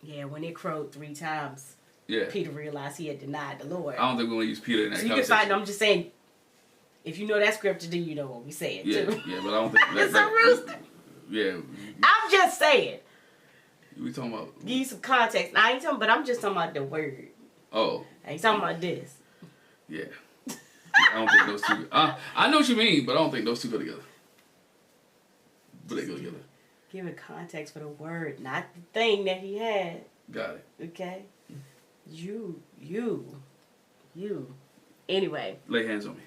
Yeah, when it crowed 3 times, yeah. Peter realized he had denied the Lord. I don't think we're going to use Peter in that so you conversation. can find, I'm just saying, if you know that scripture, then you know what we saying, too. Yeah, but I don't think it's a rooster. Yeah. I'm just saying. We talking about... Give you some context. I ain't talking, but I'm just talking about the word. Oh. I ain't talking about this. Yeah. I don't think those two... I know what you mean, but I don't think those two go together. But they go together. Give it context for the word, not the thing that he had. Got it. Okay? You. Anyway. Lay hands on me.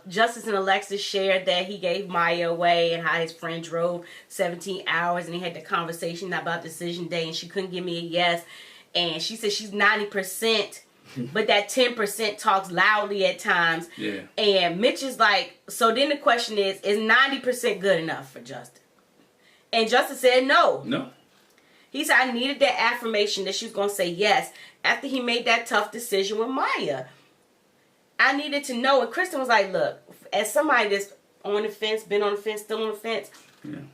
Justice and Alexis shared that he gave Maya away and how his friend drove 17 hours and he had the conversation about decision day and she couldn't give me a yes. And she said she's 90%, but that 10% talks loudly at times. Yeah. And Mitch is like, so then the question is 90% good enough for Justin? And Justin said no. No. He said, I needed that affirmation that she was going to say yes after he made that tough decision with Maya. I needed to know. And Krysten was like, look, as somebody that's on the fence, been on the fence, still on the fence,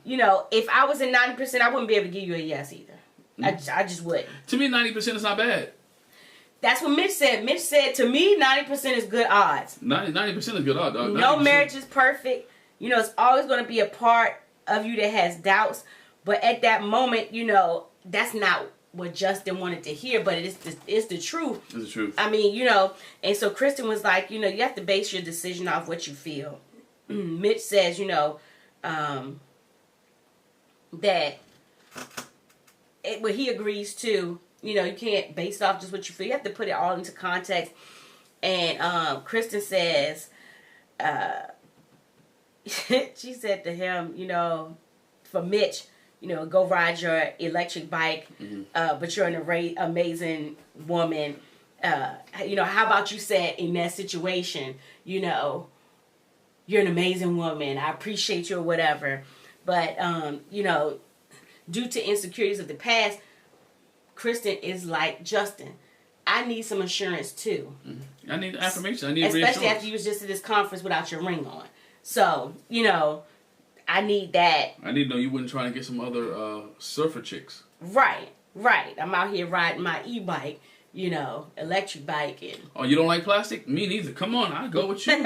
you know, if I was at 90%, I wouldn't be able to give you a yes either. I just wouldn't. To me, 90% is not bad. That's what Mitch said. Mitch said, to me, 90% is good odds. 90% is good odds, dog. No marriage is perfect. You know, it's always going to be a part of you that has doubts. But at that moment, you know, that's not what Justin wanted to hear, but it's the truth. It's the truth. I mean, you know, and so Krysten was like, you know, you have to base your decision off what you feel. Mitch says, you know, that what he agrees to, you know, you can't base off just what you feel. You have to put it all into context. And Krysten says, she said to him, you know, for Mitch, you know, go ride your electric bike, but you're an amazing woman. You know, how about you said in that situation, you know, you're an amazing woman. I appreciate you or whatever. But, you know, due to insecurities of the past, Krysten is like, Justin, I need some assurance too. I need affirmation. I need especially reassurance. after you was just at this conference without your ring on. So, you know, I need that. I need to know you wouldn't try to get some other surfer chicks. Right. I'm out here riding my e-bike, you know, electric bike. And oh, you don't like plastic? Me neither. Come on, I'll go with you.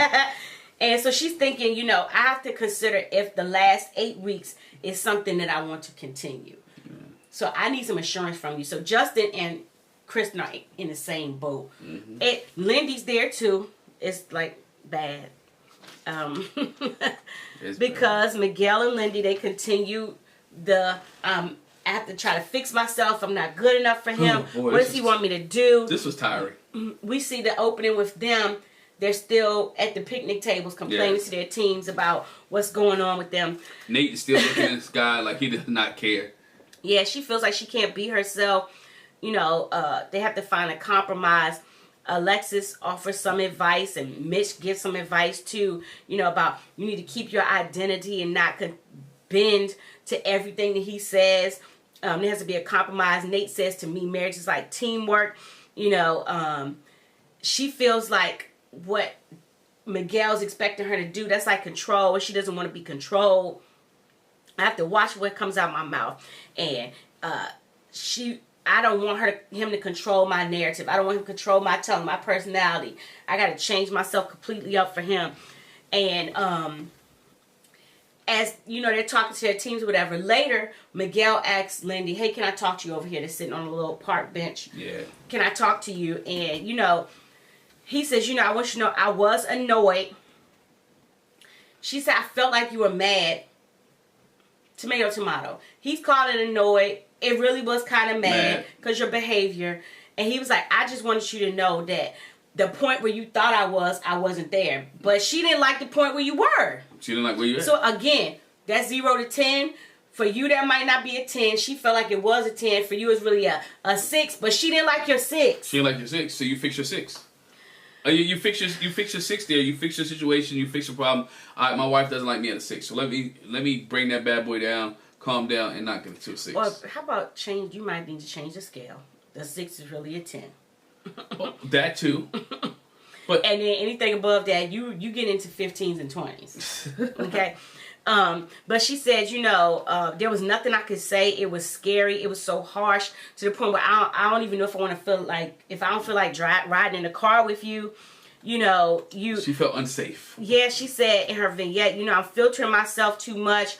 And so she's thinking, you know, I have to consider if the last 8 weeks is something that I want to continue. Yeah. So I need some assurance from you. So Justin and Krysten are in the same boat. Lindy's there too. It's like bad. Because Miguel and Lindy, they continue the I have to try to fix myself. I'm not good enough for him. Oh, boy, what does he want me to do? This was tiring. We see the opening with them. They're still at the picnic tables complaining to their teams about what's going on with them. Nate is still looking at this guy like he does not care. Yeah, she feels like she can't be herself. You know, they have to find a compromise. Alexis offers some advice and Mitch gives some advice too, you know, about you need to keep your identity and not bend to everything that he says. There has to be a compromise. Nate says to me, marriage is like teamwork. You know, she feels like what Miguel's expecting her to do, that's like control, and she doesn't want to be controlled. I have to watch what comes out of my mouth. And I don't want him to control my narrative. I don't want him to control my tongue, my personality. I got to change myself completely up for him. And as, you know, they're talking to their teams or whatever, later, Miguel asks Lindy, hey, can I talk to you over here? They're sitting on a little park bench. Yeah. Can I talk to you? And, you know, he says, you know, I want you to know I was annoyed. She said, I felt like you were mad. Tomato, tomato. He's called it annoyed. It really was kind of mad because your behavior. And he was like, I just wanted you to know that the point where you thought I wasn't there. But she didn't like the point where you were. She didn't like where you were. So again, that's 0 to 10. For you, that might not be a 10. She felt like it was a 10. For you, it's really a 6. But she didn't like your 6. She didn't like your 6, so you fix your 6. You fix your 6 there. You fix your situation. You fix your problem. All right, my wife doesn't like me at a 6, so let me bring that bad boy down, calm down, and not get it to a 6. Or how about change? You might need to change the scale. The 6 is really a 10. Well, that too. But and then anything above that, you get into 15s and 20s. Okay. But she said, there was nothing I could say. It was scary. It was so harsh to the point where I don't even know if I want to feel like, if I don't feel like riding in the car with you, She felt unsafe. Yeah, she said in her vignette, I'm filtering myself too much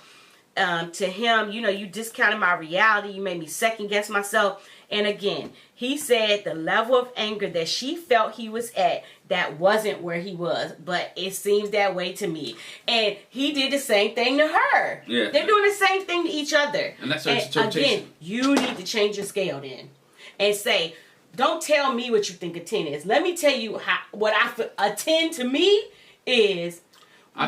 to him. You discounted my reality. You made me second guess myself. And again, he said the level of anger that she felt he was at, that wasn't where he was. But it seems that way to me. And he did the same thing to her. Yeah. They're doing the same thing to each other. And that's her interpretation. Again, you need to change your scale then. And say, don't tell me what you think a 10 is. Let me tell you what I feel. A 10 to me is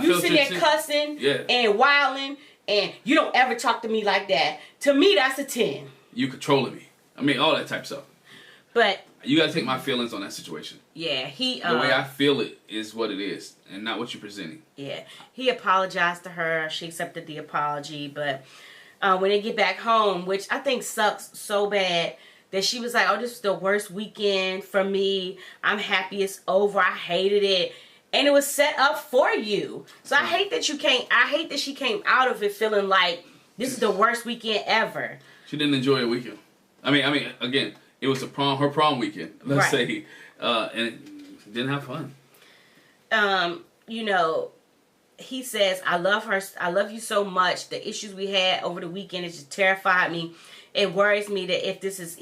you sitting there cussing and wilding, and you don't ever talk to me like that. To me, that's a 10. You controlling me. I mean, all that type of stuff. But you got to take my feelings on that situation. Yeah, the way I feel it is what it is, and not what you're presenting. Yeah, he apologized to her. She accepted the apology, but when they get back home, which I think sucks so bad, that she was like, "Oh, this was the worst weekend for me. I'm happy it's over. I hated it." And it was set up for you. So I hate that she came out of it feeling like this is the worst weekend ever. She didn't enjoy her weekend. I mean, again, it was her prom weekend, let's say, and didn't have fun. He says, I love her. I love you so much. The issues we had over the weekend, it just terrified me. It worries me that if this is,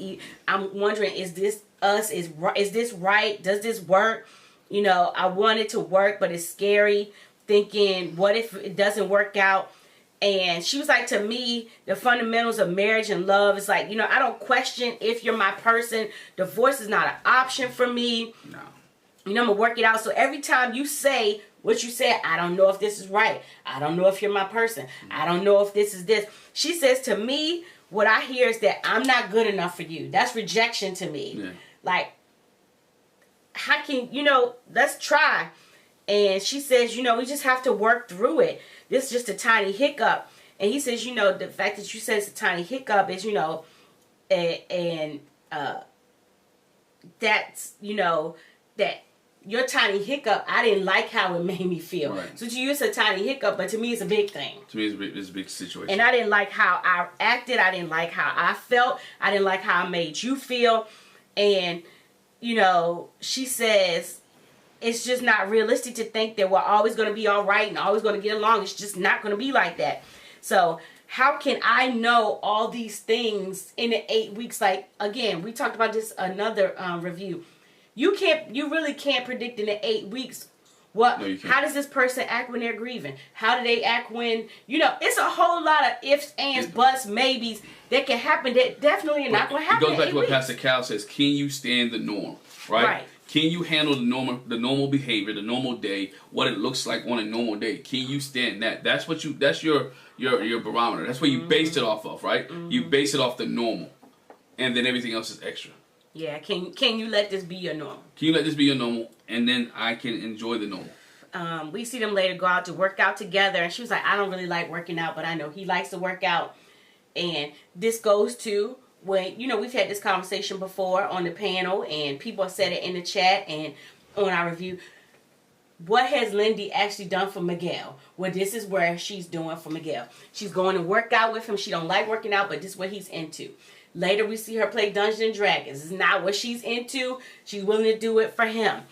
I'm wondering, is this us? Is this right? Does this work? I want it to work, but it's scary thinking, what if it doesn't work out? And she was like, to me, the fundamentals of marriage and love is like, I don't question if you're my person. Divorce is not an option for me. No. I'm going to work it out. So every time you say what you said, I don't know if this is right. I don't know if you're my person. I don't know if this is this. She says to me, what I hear is that I'm not good enough for you. That's rejection to me. Yeah. Like, how can, let's try. And she says, we just have to work through it. This is just a tiny hiccup. And he says, the fact that you said it's a tiny hiccup is, that's, that your tiny hiccup, I didn't like how it made me feel. Right. So to you, it's a tiny hiccup, but to me, it's a big thing. To me, it's a big situation. And I didn't like how I acted. I didn't like how I felt. I didn't like how I made you feel. And, she says, it's just not realistic to think that we're always going to be all right and always going to get along. It's just not going to be like that. So how can I know all these things in the 8 weeks? Like, again, we talked about this another review. You really can't predict in the 8 weeks how does this person act when they're grieving? How do they act when, it's a whole lot of ifs, ands, buts, maybes that can happen that definitely are not going to happen. It goes back to what Pastor Cal says. Can you stand the norm? Right. Can you handle the normal behavior, the normal day, what it looks like on a normal day? Can you stand that? That's your barometer. That's what you base it off of, right? Mm-hmm. You base it off the normal, and then everything else is extra. Yeah. Can you let this be your normal? Can you let this be your normal, and then I can enjoy the normal? We see them later go out to work out together, and she was like, I don't really like working out, but I know he likes to work out, and this goes to when, we've had this conversation before on the panel, and people have said it in the chat and on our review. What has Lindy actually done for Miguel? Well, this is where she's doing for Miguel. She's going to work out with him. She don't like working out, but this is what he's into. Later, we see her play Dungeons and Dragons. It's not what she's into. She's willing to do it for him.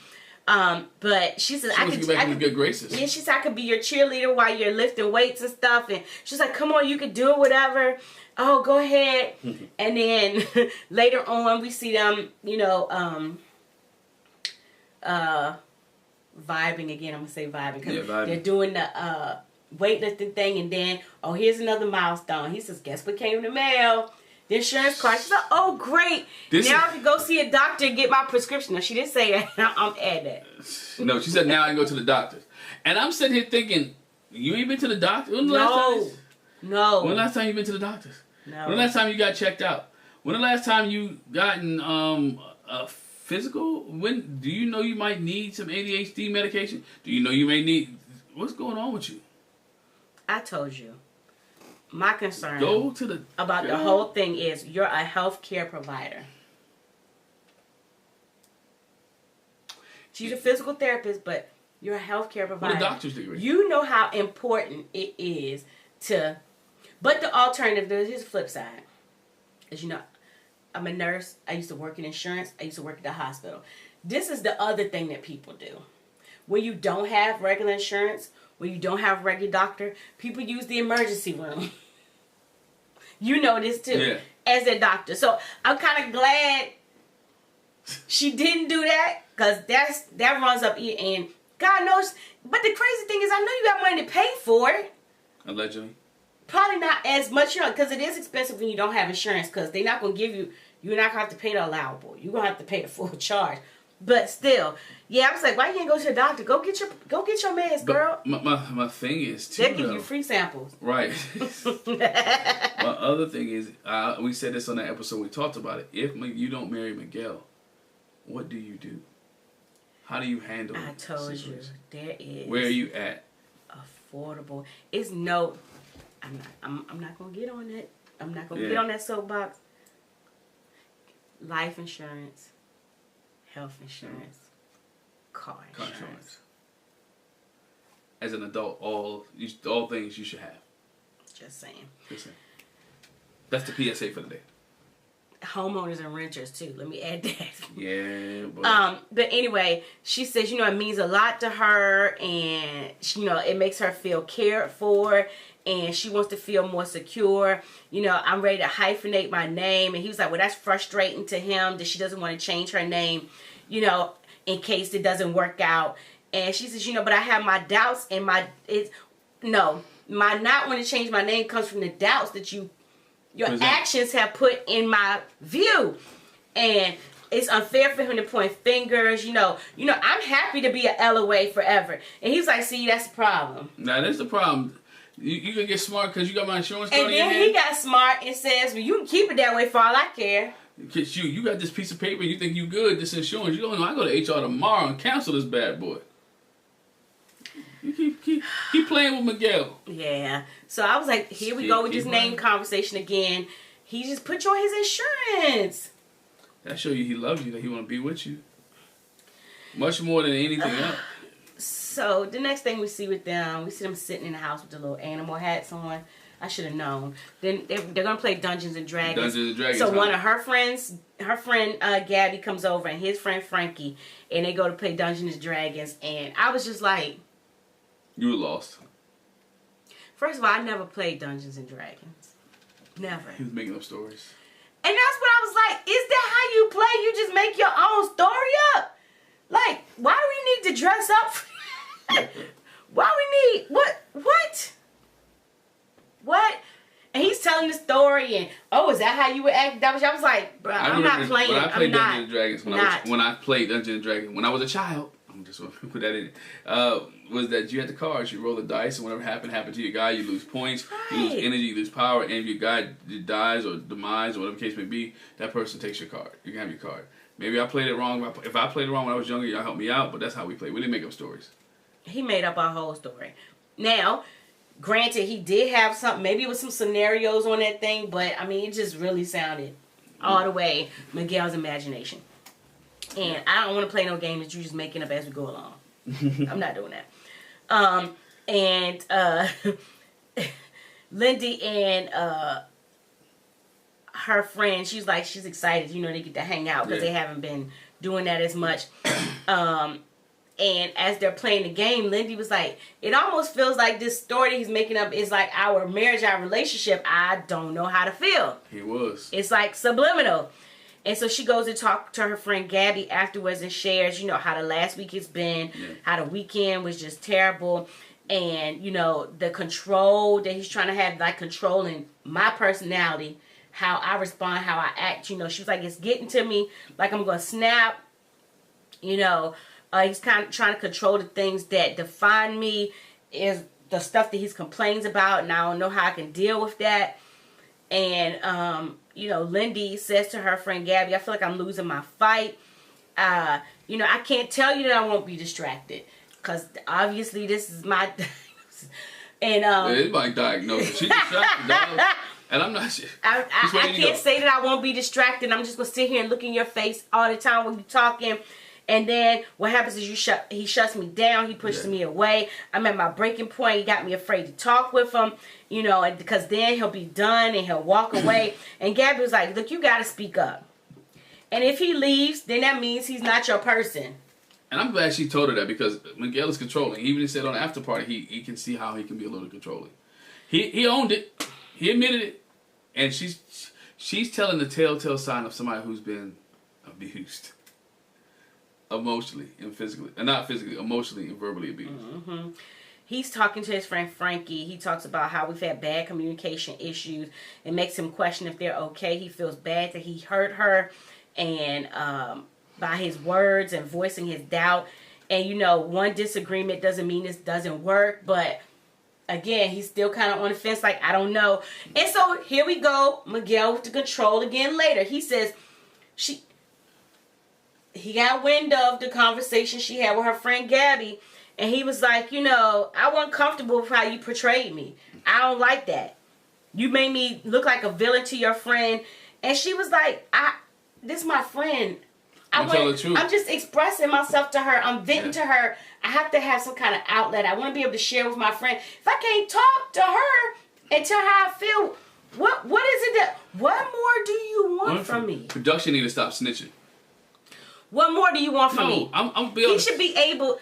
But she says, I could get back in good graces. Yeah, she said, I could be your cheerleader while you're lifting weights and stuff. And she's like, come on, you can do it, whatever. Oh, go ahead. And then later on, we see them, vibing again. I'm going to say vibing because they're doing the weightlifting thing. And then, here's another milestone. He says, guess what came in the mail? The insurance card. She's like, oh, great. Now I can go see a doctor and get my prescription. Now, she didn't say that. I'm add that. No, she said now I can go to the doctor. And I'm sitting here thinking, you ain't been to the doctor? When the last time? No. When the last time you been to the doctors? No. When the last time you got checked out? When the last time you gotten a physical? When do you know you might need some ADHD medication? Do you know you may need? What's going on with you? I told you. My concern about the whole thing is you're a healthcare provider. She's a physical therapist, but you're a healthcare provider. With a doctor's degree. You know how important it is to... But the alternative, here's the flip side. As you know, I'm a nurse. I used to work in insurance. I used to work at the hospital. This is the other thing that people do. When you don't have regular insurance, when you don't have a regular doctor, people use the emergency room. You know this too. Yeah. As a doctor. So I'm kind of glad she didn't do that, because that runs up here, and God knows. But the crazy thing is, I know you got money to pay for it. Allegedly. Probably not as much, because it is expensive when you don't have insurance, because they're not going to give you, you're not going to have to pay the allowable. You're going to have to pay the full charge. But still, yeah, I was like, why you ain't go to the doctor? Go get your meds, girl. My thing is, too, they'll give you free samples. Right. My other thing is, we said this on that episode, we talked about it. If you don't marry Miguel, what do you do? How do you handle it? I told you, there is. Where are you at? Affordable. It's no... I'm not gonna get on that. I'm not gonna get on that soapbox. Life insurance, health insurance, car insurance. As an adult, all things you should have. Just saying. That's the PSA for the day. Homeowners and renters too. Let me add that. Yeah. But anyway, she says, it means a lot to her, and it makes her feel cared for, and she wants to feel more secure. I'm ready to hyphenate my name, and he was like, well, that's frustrating to him that she doesn't want to change her name, in case it doesn't work out. And she says, but I have my doubts, and my not wanting to change my name comes from the doubts that your actions have put in my view. And it's unfair for him to point fingers. I'm happy to be a LOA forever. And he's like, see, that's the problem. Now, that's the problem. You can get smart because you got my insurance card. And then he got smart and says, well, you can keep it that way for all I care. Because you got this piece of paper, you think you good, this insurance. You don't know, I go to HR tomorrow and cancel this bad boy. You keep playing with Miguel. Yeah. So I was like, here we go with this name conversation again. He just put you on his insurance. That show you he loves you, that he want to be with you. Much more than anything else. So the next thing we see with them, we see them sitting in the house with the little animal hats on. I should have known. Then they're going to play Dungeons and Dragons. Dungeons and Dragons. So one of her friends, Gabby comes over, and his friend Frankie, and they go to play Dungeons and Dragons. And I was just like... You were lost. First of all, I never played Dungeons and Dragons. Never. He was making up stories. And that's what I was like, is that how you play? You just make your own story up? Like, why do we need to dress up? Why we need... What? And he's telling the story, and is that how you would act? I was like, bro, I'm not playing. When I played Dungeons and Dragons, when I was a child, I'm just going to put that in. Was that you had the cards, you roll the dice, and whatever happened to your guy, you lose points, you lose energy, you lose power, and if your guy dies or demise or whatever the case may be, that person takes your card. You can have your card. Maybe I played it wrong. If I played it wrong when I was younger, y'all help me out, but that's how we played. We didn't make up stories. He made up our whole story. Now, granted, he did have something, maybe it was some scenarios on that thing, but I mean, it just really sounded all the way Miguel's imagination. And I don't want to play no game that you're just making up as we go along. I'm not doing that. Lindy and her friend, she's excited, they get to hang out because they haven't been doing that as much. And as they're playing the game, Lindy was like, it almost feels like this story he's making up is like our marriage, our relationship. I don't know how to feel. He was. It's like subliminal. And so she goes to talk to her friend Gabby afterwards and shares, how the last week has been, how the weekend was just terrible. And, the control that he's trying to have, like controlling my personality, how I respond, how I act. She was like, it's getting to me, like I'm going to snap. He's kind of trying to control the things that define me. Is the stuff that he's complains about, and I don't know how I can deal with that. And you know, Lindy says to her friend Gabby, I feel like I'm losing my fight. You know, I can't tell you that I won't be distracted, because obviously this is my diagnosis. And it's my diagnosis. She's distracted, dog. And I'm not sure. I can't say that I won't be distracted. I'm just gonna sit here and look in your face all the time when you're talking. And then what happens is he shuts me down. He pushes me away. I'm at my breaking point. He got me afraid to talk with him, you know, because then he'll be done and he'll walk away. And Gabby was like, look, you got to speak up. And if he leaves, then that means he's not your person. And I'm glad she told her that, because Miguel is controlling. Even he said on the after party, he can see how he can be a little controlling. He owned it. He admitted it. And she's telling the telltale sign of somebody who's been abused. Emotionally and physically. And not physically, emotionally and verbally abused. Mm-hmm. He's talking to his friend Frankie. He talks about how we've had bad communication issues. It makes him question if they're okay. He feels bad that he hurt her, and by his words and voicing his doubt. And, you know, one disagreement doesn't mean this doesn't work, but again, he's still kind of on the fence, like, I don't know. And so here we go, Miguel with the control again later. He says he got wind of the conversation she had with her friend Gabby, and he was like, you know, I wasn't comfortable with how you portrayed me. I don't like that. You made me look like a villain to your friend. And she was like, this is my friend. Tell the truth. I'm just expressing myself to her. I'm venting to her. I have to have some kind of outlet. I want to be able to share with my friend. If I can't talk to her and tell her how I feel, what is it what more do you want from me? Production need to stop snitching. What more do you want from me? I'm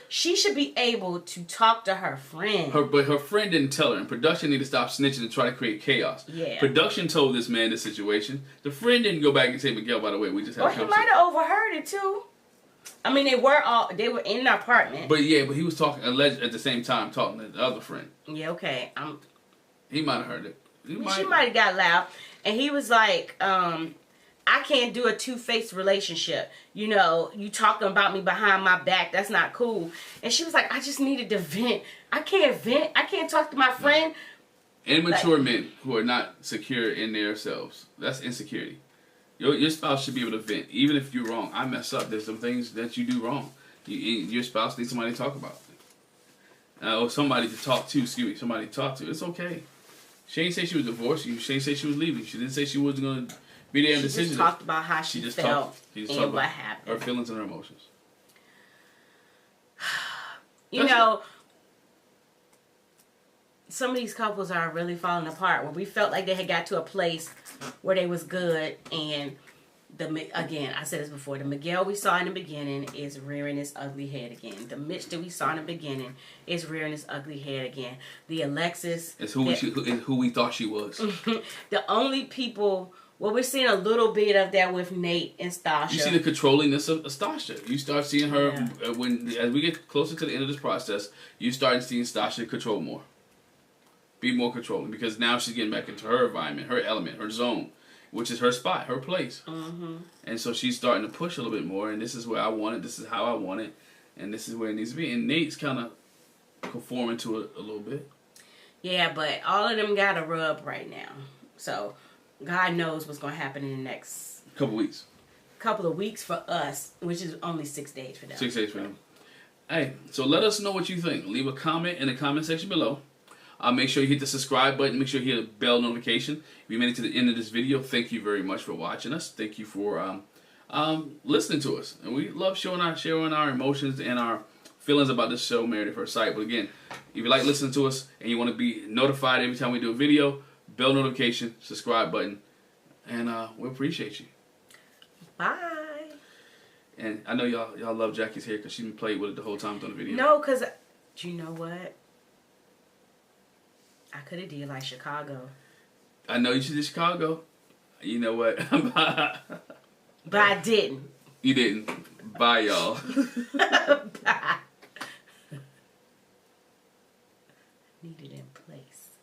She should be able to talk to her friend. But her friend didn't tell her, and production need to stop snitching and try to create chaos. Yeah. Production told this man this situation. The friend didn't go back and say, Miguel, by the way, we just had a conversation. He might have overheard it too. I mean, they were in the apartment. But he was talking at the same time talking to the other friend. Yeah, okay. He might have heard it. She might have got loud, and he was like, I can't do a two-faced relationship. You know, you talking about me behind my back. That's not cool. And she was like, I just needed to vent. I can't vent. I can't talk to my friend. Immature men who are not secure in themselves. That's insecurity. Your spouse should be able to vent. Even if you're wrong. I mess up. There's some things that you do wrong. Your spouse needs somebody to talk about. Or somebody to talk to. Somebody to talk to. It's okay. She didn't say she was divorcing you. She didn't say she was leaving. She didn't say she wasn't going to be there in decision. She just talked about how she felt and what happened. Her feelings and her emotions. You know, some of these couples are really falling apart. Where we felt like they had got to a place where they was good, and again, I said this before, the Miguel we saw in the beginning is rearing his ugly head again. The Mitch that we saw in the beginning is rearing his ugly head again. The Alexis is who we thought she was. The only people. Well, we're seeing a little bit of that with Nate and Stacia. You see the controllingness of Stacia. You start seeing her as we get closer to the end of this process. You start seeing Stacia control more, be more controlling, because now she's getting back into her environment, her element, her zone, which is her spot, her place. Mm-hmm. And so she's starting to push a little bit more. And this is where I want it. This is how I want it, and this is where it needs to be. And Nate's kind of conforming to it a little bit. Yeah, but all of them got a rub right now. So. God knows what's going to happen in the next couple of weeks for us, which is only 6 days for them. 6 days for them. Hey, so let us know what you think. Leave a comment in the comment section below. Make sure you hit the subscribe button. Make sure you hit the bell notification. If you made it to the end of this video, thank you very much for watching us. Thank you for listening to us. And we love sharing our emotions and our feelings about this show, Married at First Sight. But again, if you like listening to us and you want to be notified every time we do a video, bell notification, subscribe button, and we appreciate you. Bye. And I know y'all love Jackie's hair because she been played with it the whole time during the video. No, because you know what? I could have did like Chicago. I know you should do Chicago. You know what? But I didn't. You didn't. Bye, y'all. Bye. Need it in place.